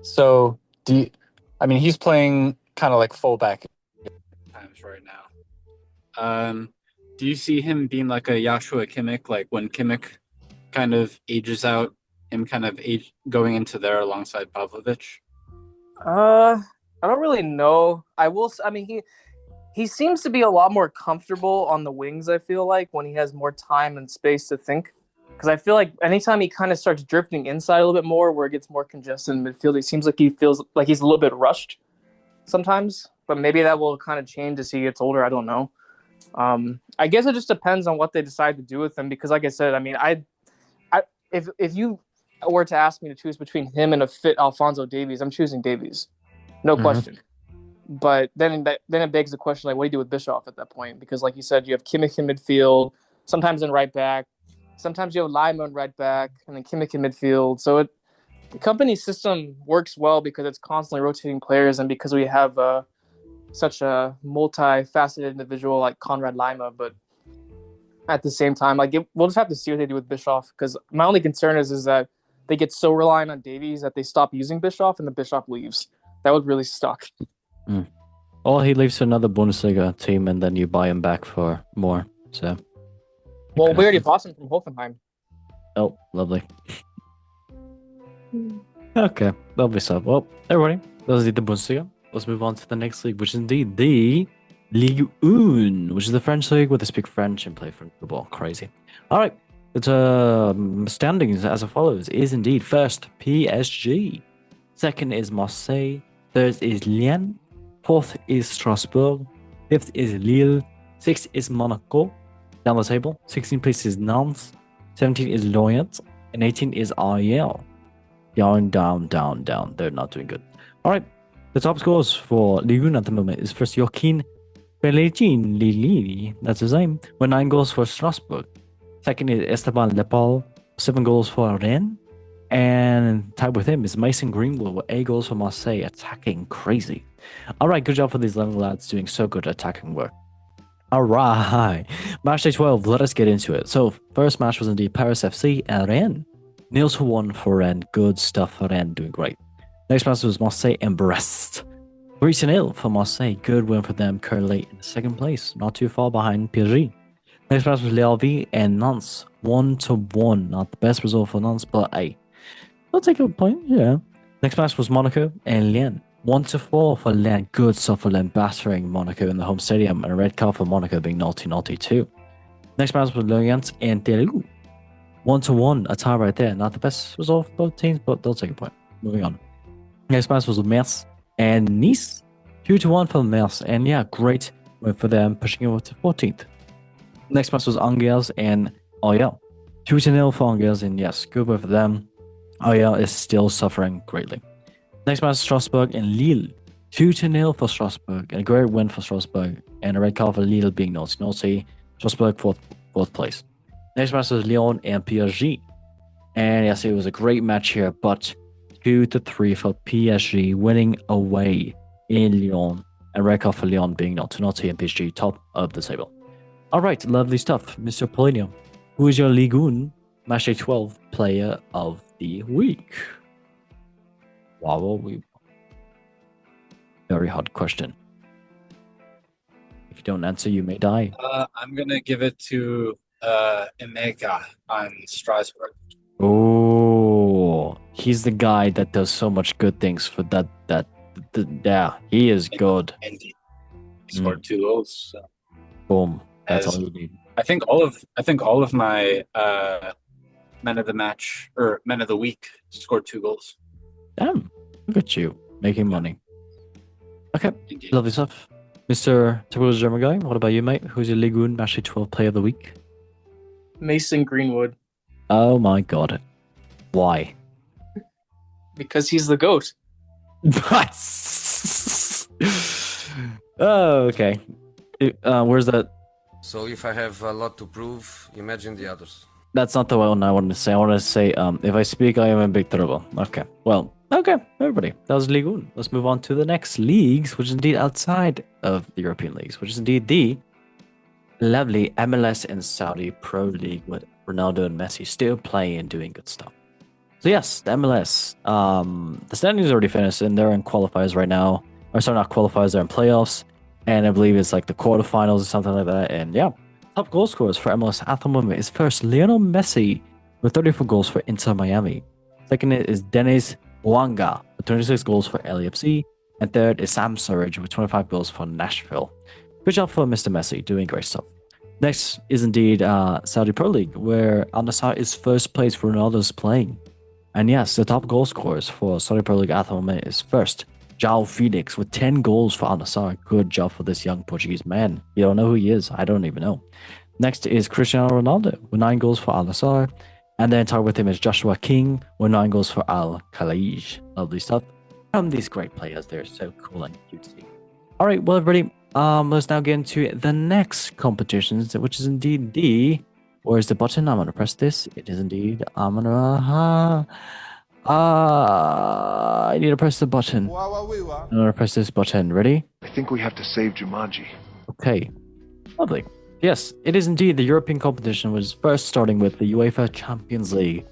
S2: So he's playing kind of like fullback times right now. Do you see him being like a Joshua Kimmich, like when Kimmich kind of ages out, him kind of going into there alongside Pavlovic?
S4: I don't really know. I mean, he seems to be a lot more comfortable on the wings, I feel like, when he has more time and space to think. Because I feel like anytime he kind of starts drifting inside a little bit more, where it gets more congested in midfield, it seems like he feels like he's a little bit rushed sometimes. But maybe that will kind of change as he gets older. I don't know. I guess it just depends on what they decide to do with him. Because like I said, I mean, if you were to ask me to choose between him and a fit Alphonso Davies, I'm choosing Davies. No question. But then it begs the question, like, what do you do with Bischoff at that point? Because, like you said, you have Kimmich in midfield, sometimes in right back, sometimes you have Lima in right back, and then Kimmich in midfield. So the company system works well because it's constantly rotating players, and because we have such a multifaceted individual like Conrad Lima. But at the same time, we'll just have to see what they do with Bischoff. Because my only concern is that they get so reliant on Davies that they stop using Bischoff, and the Bischoff leaves. That would really suck.
S1: Or he leaves to another Bundesliga team and then you buy him back for more. So,
S4: well, we already bought him from Hoffenheim.
S1: Oh, lovely. Okay, lovely stuff. Well, everybody, that was the Bundesliga. Let's move on to the next league, which is indeed the Ligue 1, which is the French league where they speak French and play French football. Crazy. All right, the standings as follows is indeed first PSG, second is Marseille, third is Lyon, fourth is Strasbourg, fifth is Lille, sixth is Monaco. Down the table, 16th place is Nantes, 17 is Lorient, and 18 is Ariel. Down. They're not doing good. All right, the top scores for Ligue 1 at the moment is first Joaquin Pellegrini, that's his name, with 9 goals for Strasbourg. Second is Esteban Lepal, 7 goals for Rennes. And tied with him is Mason Greenwood with 8 goals for Marseille, attacking crazy. All right, good job for these young lads doing so good attacking work. All right, match day 12, let us get into it. So, first match was indeed Paris FC and Rennes. 0-1 for Rennes, good stuff for Rennes, doing great. Next match was Marseille and Brest. 3-0 for Marseille, good win for them, currently in second place, not too far behind PSG. Next match was L'Alvi and Nantes, 1-1, not the best result for Nantes, but hey, I'll take a point, yeah. Next match was Monaco and Lyon. 1-4 for Lyon. Good stuff for Lyon, battering Monaco in the home stadium, and a red card for Monaco being naughty too. Next match was Lorient and Delou. 1-1, a tie right there. Not the best result for both teams, but they'll take a point. Moving on. Next match was Metz and Nice. 2-1 for Metz, and yeah, great win for them, pushing over to 14th. Next match was Angers and Ariel. 2-0 for Angers, and yes, good win for them. Ariel is still suffering greatly. Next match, Strasbourg and Lille. 2-0 for Strasbourg. A great win for Strasbourg. And a red card for Lille being naughty. Strasbourg fourth place. Next match was Lyon and PSG. And yes, it was a great match here, but 2-3 for PSG, winning away in Lyon. And red card for Lyon being naughty and PSG top of the table. All right, lovely stuff, Mr. Polino. Who is your Ligue 1 Match Day 12 Player of the Week? Wow, very hard question. If you don't answer, you may die.
S2: I'm gonna give it to Emeka on Strasbourg.
S1: Oh, he's the guy that does so much good things for that. Yeah, he is good.
S2: And he scored 2 goals. So.
S1: Boom. That's
S2: As-
S1: all you need.
S2: I think all of my men of the match or men of the week scored 2 goals.
S1: Damn, look at you making money. Okay,
S2: Indeed.
S1: lovely stuff. Mr. Typical German guy, what about you, mate? Who's your Ligue 1 Match Day 12 Player of the Week?
S4: Mason Greenwood,
S1: Oh my god. Why?
S4: because he's the GOAT.
S1: Oh, okay. Where's that?
S5: So if I have a lot to prove, imagine the others.
S1: That's not the one I wanted to say. I wanted to say, if I speak, I am in big trouble. Okay. Well, okay, everybody. That was Ligue 1. Let's move on to the next leagues, which is indeed outside of the European leagues, which is indeed the lovely MLS and Saudi Pro League with Ronaldo and Messi still playing and doing good stuff. So yes, the MLS. The standings already finished, and they're in qualifiers right now. Or sorry, not qualifiers, they're in playoffs. And I believe it's like the quarterfinals or something like that. And yeah, top goal scorers for MLS at the moment is first Lionel Messi with 34 goals for Inter Miami. Second is Dennis Wanga with 26 goals for LAFC. And third is Sam Surridge with 25 goals for Nashville. Good job for Mr. Messi, doing great stuff. Next is indeed Saudi Pro League, where Al Nassr is first place for Ronaldo's playing. And yes, the top goal scorers for Saudi Pro League at the moment is first João Felix with 10 goals for Al Nassr. Good job for this young Portuguese man. You don't know who he is. I don't even know. Next is Cristiano Ronaldo with 9 goals for Al Nassr. And then tied with him is Joshua King with 9 goals for Al Khalij. Lovely stuff. These great players. They're so cool and cute to see. All right, well, everybody, let's now get into the next competitions, which is indeed the... Where's the button? I'm going to press this. It is indeed... I need to press the button. I'm going to press this button. Ready?
S6: I think we have to save Jumanji.
S1: Okay. Lovely. Yes, it is indeed the European competition, which is first starting with the UEFA Champions League.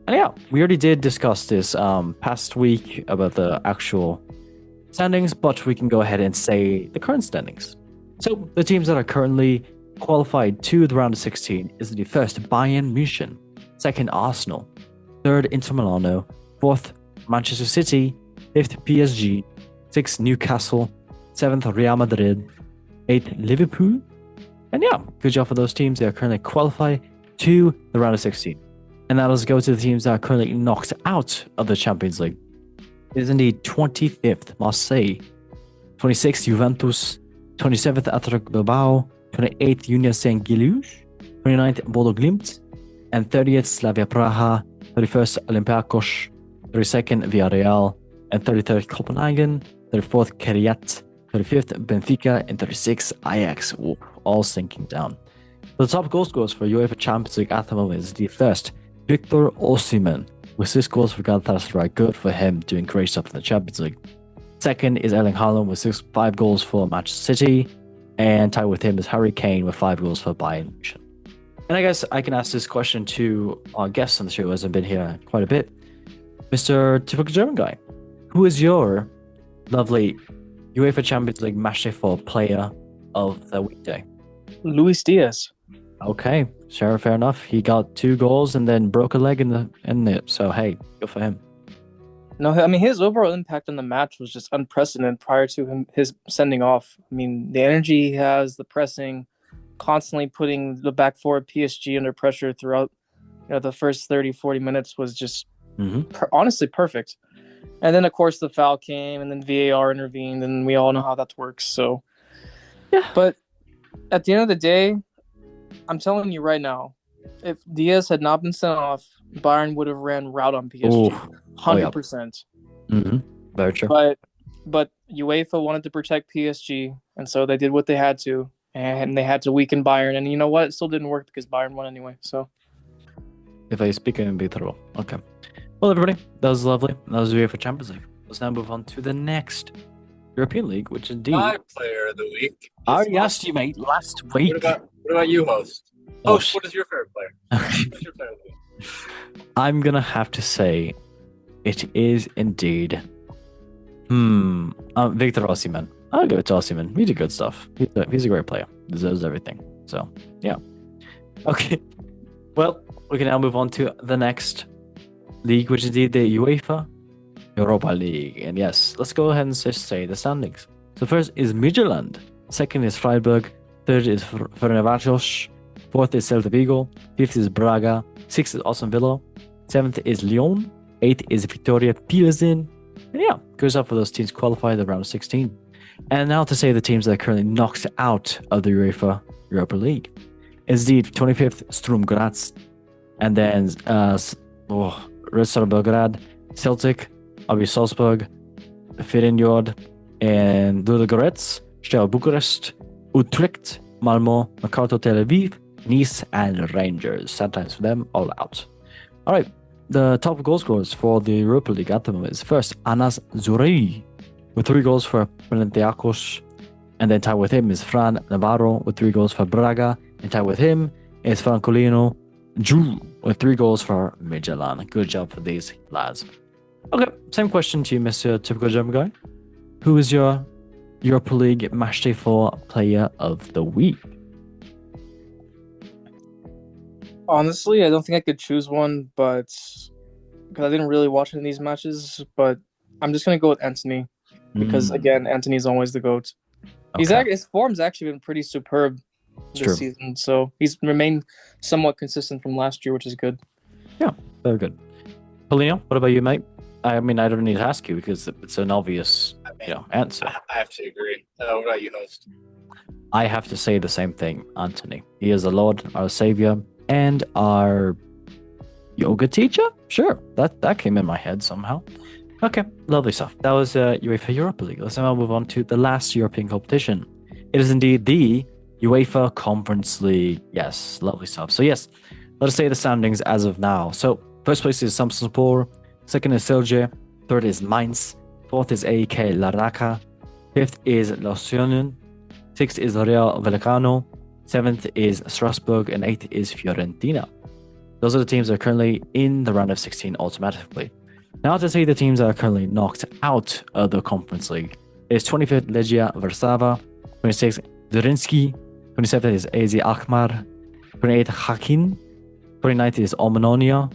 S1: And yeah, we already did discuss this past week about the actual standings, but we can go ahead and say the current standings. So the teams that are currently qualified to the round of 16 is the first Bayern Munich, second Arsenal, third Inter Milano, fourth Manchester City, fifth PSG, sixth Newcastle, seventh Real Madrid, eighth Liverpool. And yeah, good job for those teams. They are currently qualified to the round of 16. And now let's go to the teams that are currently knocked out of the Champions League. It is indeed 25th Marseille, 26th Juventus, 27th Athletic Bilbao, 28th Union Saint-Gilloise, 29th Bodo Glimt, and 30th Slavia Praha, 31st Olympiacos, 32nd Villarreal, and 33rd Copenhagen, 34th Keriat, 35th Benfica, and 36th Ajax, all sinking down. The top goal scorers for UEFA Champions League at the moment is the first Victor Osimhen with 6 goals for Galatasaray. Good for him, doing great stuff in the Champions League. Second is Erling Haaland with 5 goals for Manchester City, and tied with him is Harry Kane with 5 goals for Bayern Munich. And I guess I can ask this question to our guest on the show who hasn't been here quite a bit. Mr. Typical German Guy, who is your lovely UEFA Champions League Matchday 4 player of the weekday?
S4: Luis Diaz.
S1: Okay, sure, fair enough. He got 2 goals and then broke a leg in the so hey, good for him.
S4: No, I mean, his overall impact on the match was just unprecedented prior to his sending off. I mean, the energy he has, the pressing, constantly putting the back four of PSG under pressure throughout the first 30, 40 minutes was just honestly perfect. And then, of course, the foul came and then VAR intervened, and we all know how that works. So, yeah. But at the end of the day, I'm telling you right now, if Diaz had not been sent off, Bayern would have ran rout on PSG. 100%.
S1: Very true.
S4: But UEFA wanted to protect PSG, and so they did what they had to, and they had to weaken Bayern. And you know what? It still didn't work because Bayern won anyway. So,
S1: if I speak in Bitaro. Okay. Well, everybody, that was lovely. That was UEFA Champions League. Let's now move on to the next European League, which indeed...
S2: My player of the week.
S1: I already asked you, mate, last week.
S2: What about you, host?
S1: Oh,
S2: Host, what is your favorite player? Who's your favorite player?
S1: I'm gonna have to say it is indeed Victor Osimhen. I'll give it to Osimhen. He did good stuff. He's a great player. Deserves everything. So yeah. Okay. Well, we can now move on to the next league, which is the UEFA Europa League. And yes, let's go ahead and just say the standings. So first is Midtjylland, second is Freiburg, third is Fenerbahce, fourth is Celta Vigo, fifth is Braga, sixth is Aston Villa, seventh is Lyon, eighth is Victoria Pilsen. And yeah, good stuff for those teams qualified the round of 16. And now to say the teams that are currently knocked out of the UEFA Europa League. Indeed, 25th Sturm Graz, and then Red Star Belgrade, Celtic, RB Salzburg, Feyenoord, and Ludogorets, Steaua Bucharest, Utrecht, Malmo, Mercato Tel Aviv, Nice, and Rangers. Sad times for them, all out. All right, the top goal scorers for the Europa League at the moment is first Anas Zurei with 3 goals for Panathinaikos, and then tied with him is Fran Navarro with 3 goals for Braga, and tied with him is Francolino Drew with 3 goals for Midtjylland. Good job for these lads. Okay, same question to you, Mr. Typical German Guy. Who is your Europa League Matchday 4 Player of the Week?
S4: Honestly, I don't think I could choose one, but because I didn't really watch any of these matches, but I'm just gonna go with Anthony because again, Anthony's always the GOAT.
S1: Okay.
S4: His form's actually been pretty superb this season, so he's remained somewhat consistent from last year, which is good.
S1: Yeah, very good. Paulino, what about you, mate? I mean, I don't need to ask you because it's an obvious, answer.
S2: I have to agree. What about you, host?
S1: I have to say the same thing, Anthony. He is the Lord, our Savior, and our yoga teacher? Sure, that came in my head somehow. Okay, lovely stuff. That was UEFA Europa League. Let's now move on to the last European competition. It is indeed the UEFA Conference League. Yes, lovely stuff. So yes, let us say the standings as of now. So first place is Samsunspor, second is Celje, third is Mainz, fourth is AEK Larnaca, fifth is Lausanne, sixth is Real Vallecano, seventh is Strasbourg, and eighth is Fiorentina. Those are the teams that are currently in the round of 16 automatically. Now to say the teams that are currently knocked out of the Conference League is 25th Legia Warszawa, 26th Zrinski, 27th is AZ Alkmaar, 28th Hakin, 29th is Omonia,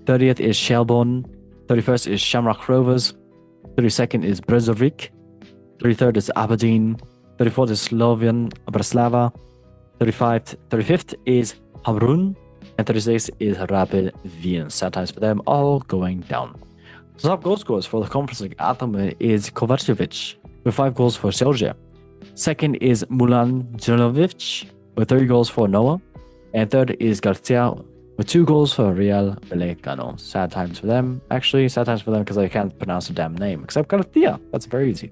S1: 30th is Shelbourne, 31st is Shamrock Rovers, 32nd is Brezovic, 33rd is Aberdeen, 34th is Slovan Bratislava, 35th is Hamrun, and 36th is Rapid Wien. Sad times for them, all going down. The top goal scorers for the Conference League at the moment is Kovacevic with 5 goals for Celje. Second is Mulan Djanovic with 3 goals for Noah. And third is Garcia with 2 goals for Real Vallecano. Sad times for them. Actually, sad times for them because I can't pronounce the damn name. Except Garcia. That's very easy.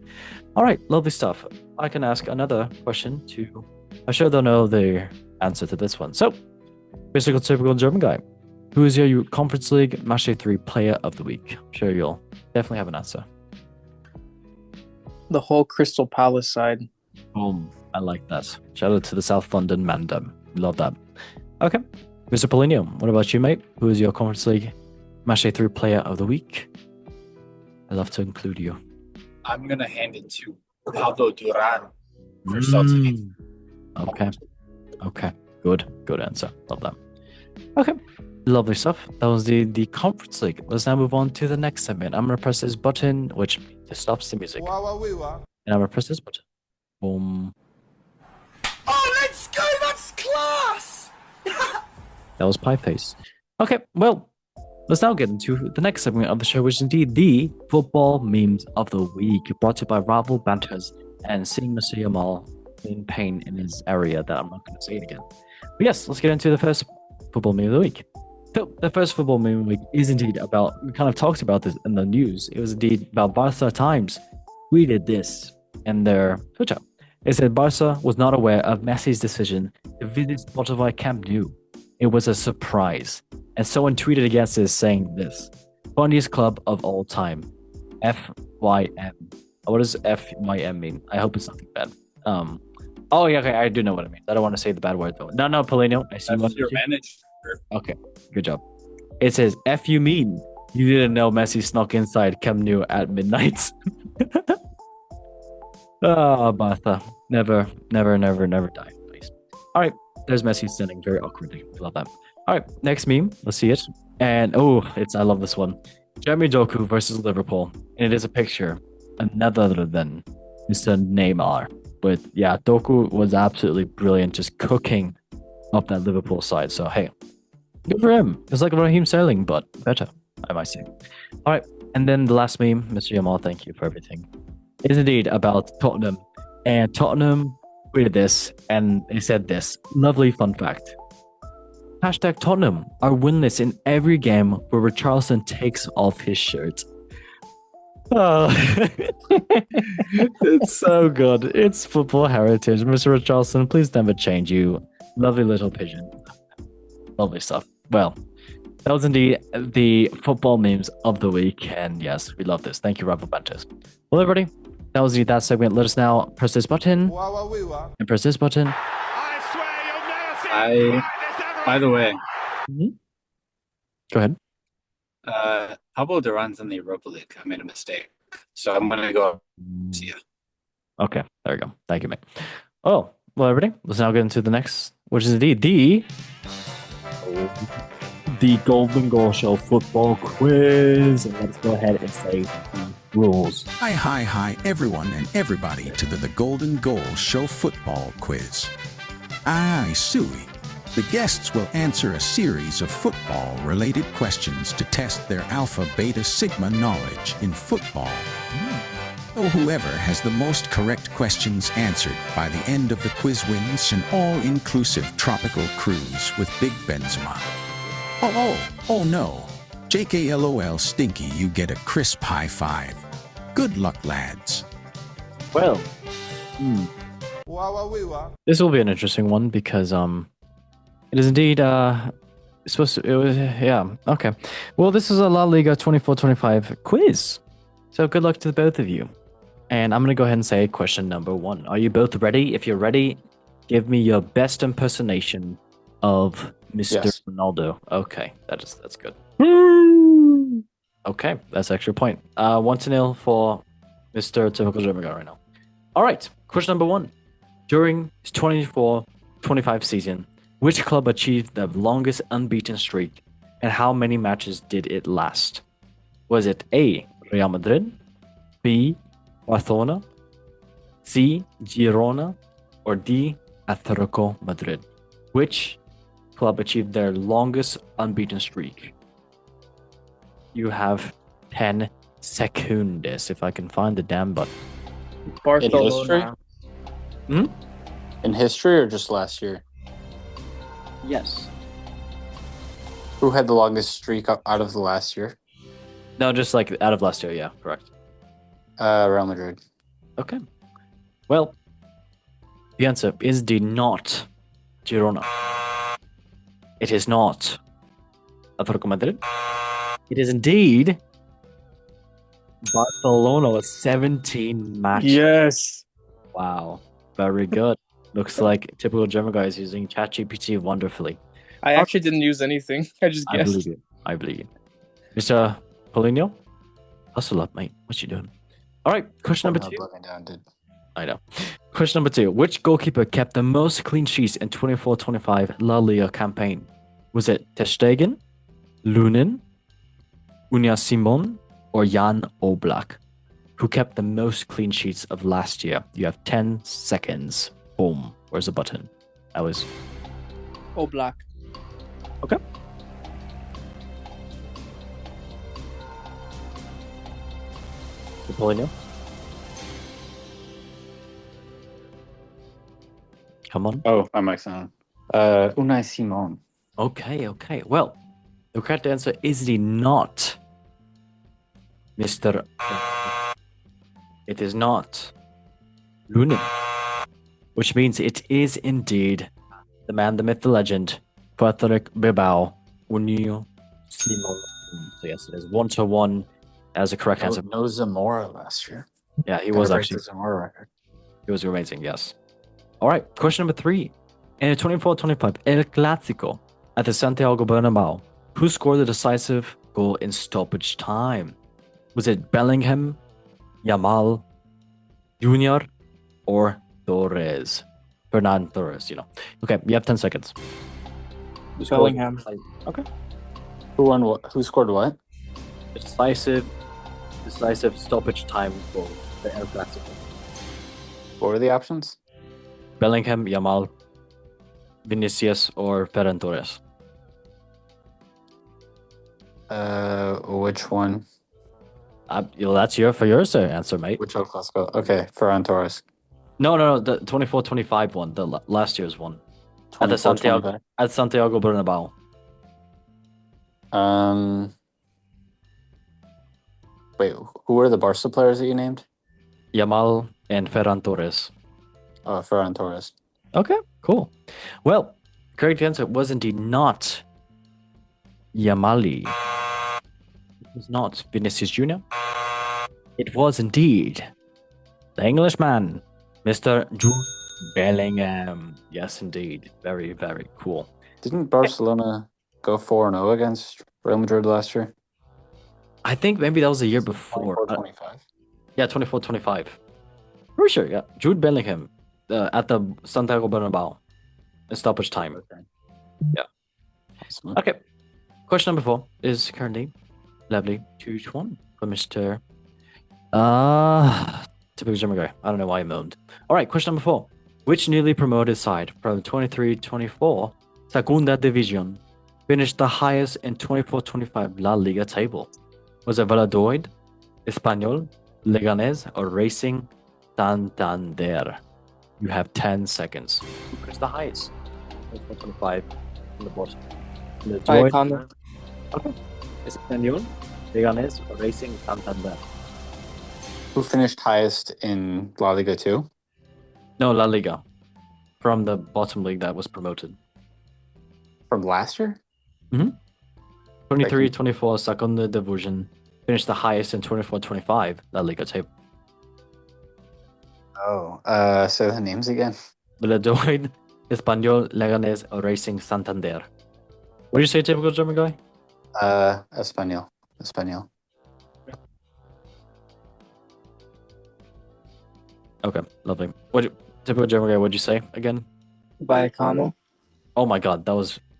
S1: All right, lovely stuff. I can ask another question to... I'm sure they'll know the answer to this one. So, basically, typical German guy. Who is your Conference League Matchday 3 Player of the Week? I'm sure you'll definitely have an answer.
S4: The whole Crystal Palace side.
S1: Boom. I like that. Shout out to the South London Mandem. Love that. Okay. Mr. Polino, what about you, mate? Who is your Conference League Matchday 3 Player of the Week? I'd love to include you.
S2: I'm going to hand it to Pablo Duran for Celtic.
S1: Okay. Good answer. Love that. Okay. Lovely stuff. That was the Conference League. Let's now move on to the next segment. I'm going to press this button, which stops the music. And I'm going to press this button. Boom.
S7: Oh, let's go! That's class!
S1: That was Pie Face. Okay, well, let's now get into the next segment of the show, which is indeed the Football Memes of the Week, brought to you by Rival Banters and seeing Mr. Yamal in pain in his area that I'm not going to say it again. But yes, let's get into the first Football Meme of the Week. So the first Football Meme of the Week is indeed about, we kind of talked about this in the news. It was indeed about Barca Times tweeted this in their Twitter. It said Barca was not aware of Messi's decision to visit Spotify Camp Nou. It was a surprise. And someone tweeted against this saying this: funniest club of all time. FYM. What does FYM mean? I hope it's nothing bad. Oh, yeah, okay, I do know what it means. I don't want to say the bad word, though. No, Polino, I see you.
S2: That's your manager.
S1: Okay, good job. It says, F you mean you didn't know Messi snuck inside Camp Nou at midnight. Oh, Martha. Never die, please. All right, there's Messi standing very awkwardly. Love that. All right, next meme. Let's see it. And I love this one. Jeremy Doku versus Liverpool. And it is a picture, none other than Mr. Neymar. But yeah, Doku was absolutely brilliant, just cooking up that Liverpool side. So hey, good for him. It's like Raheem Sterling, but better, I might say. All right, and then the last meme, Mr. Yamal, thank you for everything. It is indeed about Tottenham. And Tottenham tweeted this, and they said this. Lovely fun fact. Hashtag Tottenham are winless in every game where Richarlison takes off his shirt. Oh, it's so good. It's football heritage. Mr. Richarlison, please never change, you lovely little pigeon. Lovely stuff. Well, that was indeed the football memes of the week. And yes, we love this. Thank you, Rival Banters. Well, everybody, that was indeed that segment. Let us now press this button and press this button.
S2: By the way,
S1: Go ahead.
S2: Pablo Duran's in the Europa League. I made a mistake. So I'm going to go see you.
S1: Okay, there we go. Thank you, mate. Oh, well, everybody, let's now get into the next, which is indeed the Golden Goal Show football quiz. And let's go ahead and say the rules.
S8: Hi, everyone and everybody to the Golden Goal Show football quiz. Aye, Suey. The guests will answer a series of football-related questions to test their Alpha, Beta, Sigma knowledge in football. So whoever has the most correct questions answered by the end of the quiz wins an all-inclusive tropical cruise with Big Benzema. Oh no. JKLOL Stinky, you get a crisp high five. Good luck, lads.
S1: Well, this will be an interesting one because it is indeed okay. Well, this is a La Liga 24-25 quiz. So good luck to both of you. And I'm going to go ahead and say question number 1. Are you both ready? If you're ready, give me your best impersonation of Mr. Ronaldo. Okay, that's good. Okay, that's extra point. 1-0 for Mr. Typical German guy right now. All right, question number 1. During his 24-25 season, which club achieved the longest unbeaten streak, and how many matches did it last? Was it A, Real Madrid, B, Barcelona, C, Girona, or D, Atletico Madrid? Which club achieved their longest unbeaten streak? You have 10 seconds, if I can find the damn button.
S4: Barcelona.
S2: In history or just last year?
S1: Yes.
S2: Who had the longest streak out of the last year?
S1: No, just like out of last year, yeah, correct.
S2: Real Madrid.
S1: Okay. Well, the answer is indeed not Girona. It is not Atletico Madrid. It is indeed Barcelona with 17 matches.
S4: Yes.
S1: Wow. Very good. Looks like typical German guy is using ChatGPT wonderfully.
S4: I actually didn't use anything. I just guessed.
S1: I believe you. Mr. Paulinho? Hustle up, mate. What you doing? All right, question number 2. I know. Question number 2. Which goalkeeper kept the most clean sheets in 24-25 La Liga campaign? Was it Ter Stegen, Lunin, Unia Simon, or Jan Oblak? Who kept the most clean sheets of last year? You have 10 seconds. Boom. Where's the button? That was...
S4: Oh, black.
S1: Okay. Paulinho? Come on.
S2: Oh, my mic's on. Unai Simon.
S1: Okay. Well, the correct answer is the not Mr. It is not Lunin, which means it is indeed the man, the myth, the legend, Patrick Bilbao, Unio Simon. So yes, it is 1-1 as a correct answer.
S2: No Zamora last year.
S1: Yeah, he was
S2: Gotta break
S1: actually.
S2: the Zamora record.
S1: He was amazing, yes. All right, question number 3. In the 24-25 El Clásico at the Santiago Bernabéu, who scored the decisive goal in stoppage time? Was it Bellingham, Yamal, Junior, or Torres? Fernand Torres, Okay, you have 10 seconds.
S4: Bellingham.
S1: Okay.
S2: Who won what? Who scored what?
S1: Decisive stoppage time goal, the El Clásico.
S2: What were the options?
S1: Bellingham, Yamal, Vinicius, or Ferran Torres?
S2: Which one?
S1: That's for yours answer, mate.
S2: Which El Clasico? Okay, Ferran Torres.
S1: No, the 24-25 one, the last year's one. At the
S2: 24-25.
S1: Santiago Bernabéu.
S2: Wait, who were the Barca players that you named?
S1: Yamal and Ferran Torres.
S2: Oh, Ferran Torres.
S1: Okay, cool. Well, correct answer was indeed not Yamali. It was not Vinicius Jr. It was indeed the Englishman, Mr. Jude Bellingham. Yes, indeed. Very, very cool.
S2: Didn't Barcelona go 4-0 against Real Madrid last year?
S1: I think maybe that was the year before.
S2: 24-25.
S1: Yeah, 24-25. Pretty sure, yeah. Jude Bellingham at the Santiago Bernabéu in stoppage time.
S2: Okay.
S1: Yeah.
S2: Awesome.
S1: Okay. Question number 4 is currently lovely 2-1 for Mr. Typical German guy. I don't know why I moaned. All right, question number 4. Which newly promoted side from 23-24 Segunda Division finished the highest in 24-25 La Liga table? Was it Valladolid, Espanyol, Leganés, or Racing Santander? You have 10 seconds. Who finished the highest? 24-25 on the bottom.
S4: Vallecano.
S1: Okay. Espanyol, Leganés, or Racing Santander?
S2: Who finished highest in La Liga 2?
S1: No, La Liga. From the bottom league that was promoted.
S2: From last year?
S1: 23-24 Segunda Division finished the highest in 24-25 La Liga table.
S2: Oh, say the names again.
S1: Valladolid, Espanyol, Leganés, or Racing Santander. What do you say, typical German guy?
S2: Espanyol.
S1: Okay, lovely. Typical German guy, what'd you say again?
S4: Vallecano.
S1: Oh my god,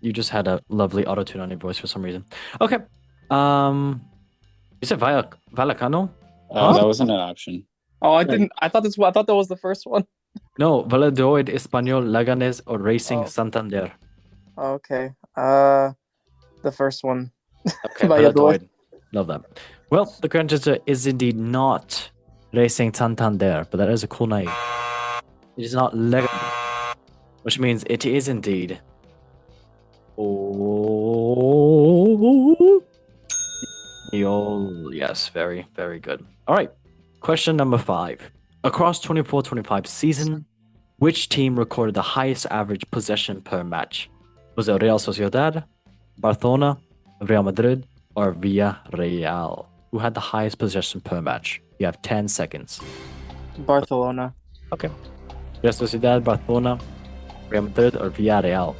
S1: you just had a lovely auto-tune on your voice for some reason. Okay. You said Vallecano?
S2: That wasn't an option.
S4: Oh, I didn't. I thought that was the first one.
S1: No, Valladolid, Espanyol, Leganés, or Racing Santander.
S4: Okay. The first one.
S1: Okay,
S4: Valladolid.
S1: Love that. Well, the correct answer is indeed not Racing Santander, but that is a cool name. It is not Leganés, which means it is indeed. Oh, yes, very, very good. All right, question number 5. Across 24-25 season, which team recorded the highest average possession per match? Was it Real Sociedad, Barcelona, Real Madrid, or Villarreal? Who had the highest possession per match? You have 10 seconds.
S4: Barcelona.
S1: Okay. Real Sociedad, Barcelona, Real Madrid, or Villarreal?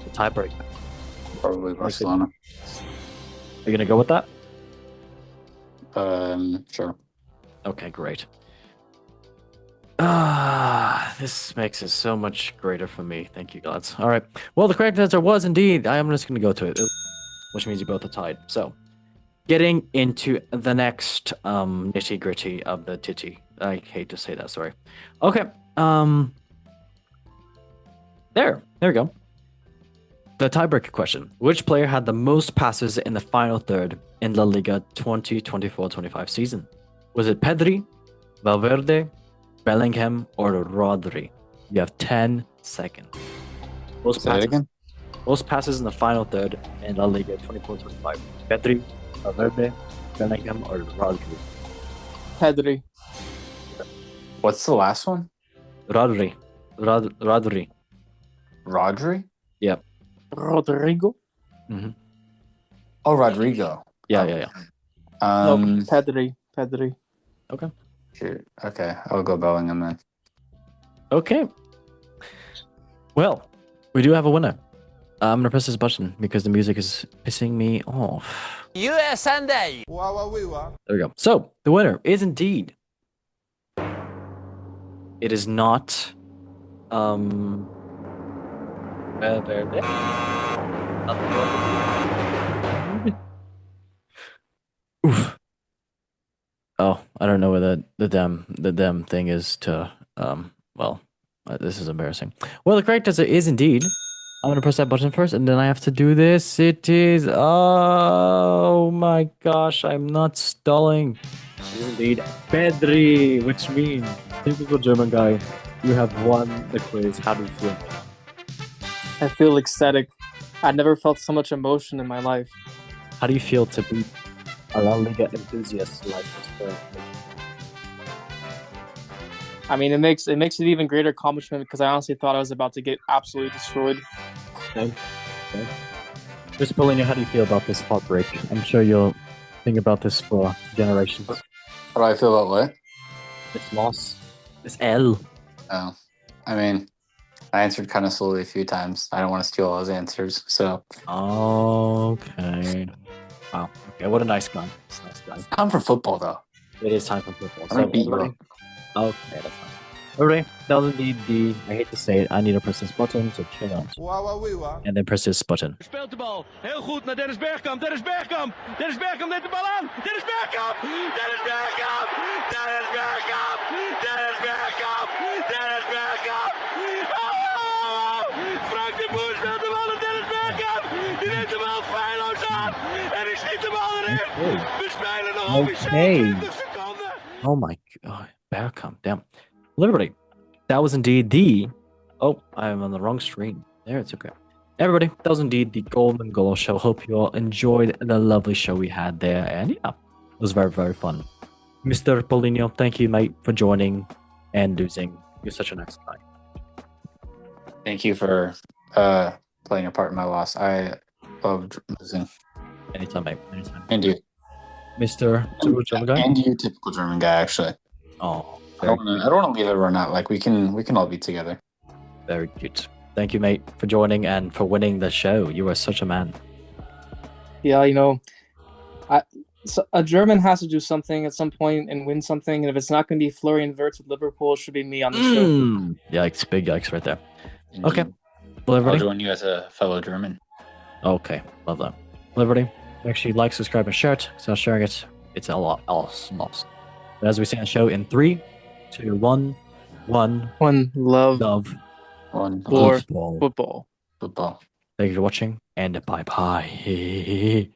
S1: The tiebreak.
S2: Probably Barcelona.
S1: Are you gonna go with that?
S2: Sure.
S1: Okay, great. This makes it so much greater for me. Thank you, gods. All right. Well, the correct answer was indeed. I am just going to go to it, which means you both are tied. So, getting into the next nitty gritty of the titty. I hate to say that. Sorry. Okay. There we go. The tiebreaker question: which player had the most passes in the final third in La Liga 2024-25 season? Was it Pedri, Valverde, Bellingham, or Rodri? You have 10 seconds. Most passes in the final third in La Liga 24-25. Pedri, Valverde, Bellingham, or Rodri?
S4: Pedri.
S2: What's the last one?
S1: Rodri.
S2: Rodri?
S1: Yep.
S4: Rodrigo.
S1: Mm-hmm.
S2: Oh, Rodrigo.
S1: Yeah.
S4: No, Pedri.
S1: Okay.
S2: Shoot. Okay, I'll go Bellingham then.
S1: Okay. Well, we do have a winner. I'm gonna press this button because the music is pissing me off.
S7: US Sunday.
S1: There we go. So the winner is indeed. It is not. Oof. Oh, I don't know where the damn thing is to well, this is embarrassing. Well, the correct answer is indeed. I'm gonna press that button first, and then I have to do this. It is. Oh my gosh, I'm not stalling. It is indeed Pedri, which means typical German guy. You have won the quiz. How do you feel?
S4: I feel ecstatic. I never felt so much emotion in my life.
S1: How do you feel to beat a La Liga enthusiast like this?
S4: I mean, it makes it even greater accomplishment because I honestly thought I was about to get absolutely destroyed.
S1: Okay. Mr. Paulinho, how do you feel about this heartbreak? I'm sure you'll think about this for generations.
S2: How do I feel about what?
S1: This loss, this L.
S2: Oh, I mean, I answered kind of slowly a few times. I don't want to steal all those answers, so.
S1: Okay. Wow. Okay. What a nice guy. That's a nice guy.
S2: Time for football, though.
S1: It is time for football.
S2: I'm gonna beat you up.
S1: Okay, that's fine. Everybody, that was indeed the. I hate to say it. I need to press this button to chill out. And then press this button.
S7: Speelt de bal. Heel goed naar Dennis Bergkamp. Dennis Bergkamp. Dennis Bergkamp neemt de bal aan. Dennis Bergkamp. Dennis Bergkamp. Dennis Bergkamp. Dennis Bergkamp. Dennis Bergkamp. Oh! Frank de Boer speelt de bal naar Dennis Bergkamp. Die neemt de bal feilloos aan. En die schiet de bal erin. We spelen nog officieel 20 seconden.
S1: Oh my god. Bergkamp. Damn. Well, everybody, that was indeed the. Oh, I'm on the wrong screen. There, it's okay. Everybody, that was indeed the Golden Goal Show. Hope you all enjoyed the lovely show we had there. And yeah, it was very, very fun. Mr. Paulinho, thank you, mate, for joining and losing. You're such a nice guy.
S2: Thank you for playing a part in my loss. I loved losing.
S1: Anytime, mate. Anytime.
S2: And you.
S1: Mr. Typical German guy?
S2: And you, typical German guy, actually.
S1: Oh,
S2: I don't want to leave everyone out. Like we can all be together.
S1: very good. Thank you, mate, for joining and for winning the show. You are such a man.
S4: Yeah, you know, so a German has to do something at some point and win something, and if it's not going to be Florian Wirtz with Liverpool, it should be me on the show.
S1: Yikes, big yikes right there.
S2: And
S1: Okay.
S2: you-
S1: Well,
S2: I'll
S1: everybody.
S2: join you as a fellow German.
S1: Okay, love that. Well, everybody, make sure you like, subscribe, and share it. So sharing it, it's a lot else lost. But as we say on the show, in 3, 2, 1,
S4: One love
S1: love,
S2: On
S4: for
S1: football.
S4: football.
S2: football.
S1: Thank you for watching, and bye bye.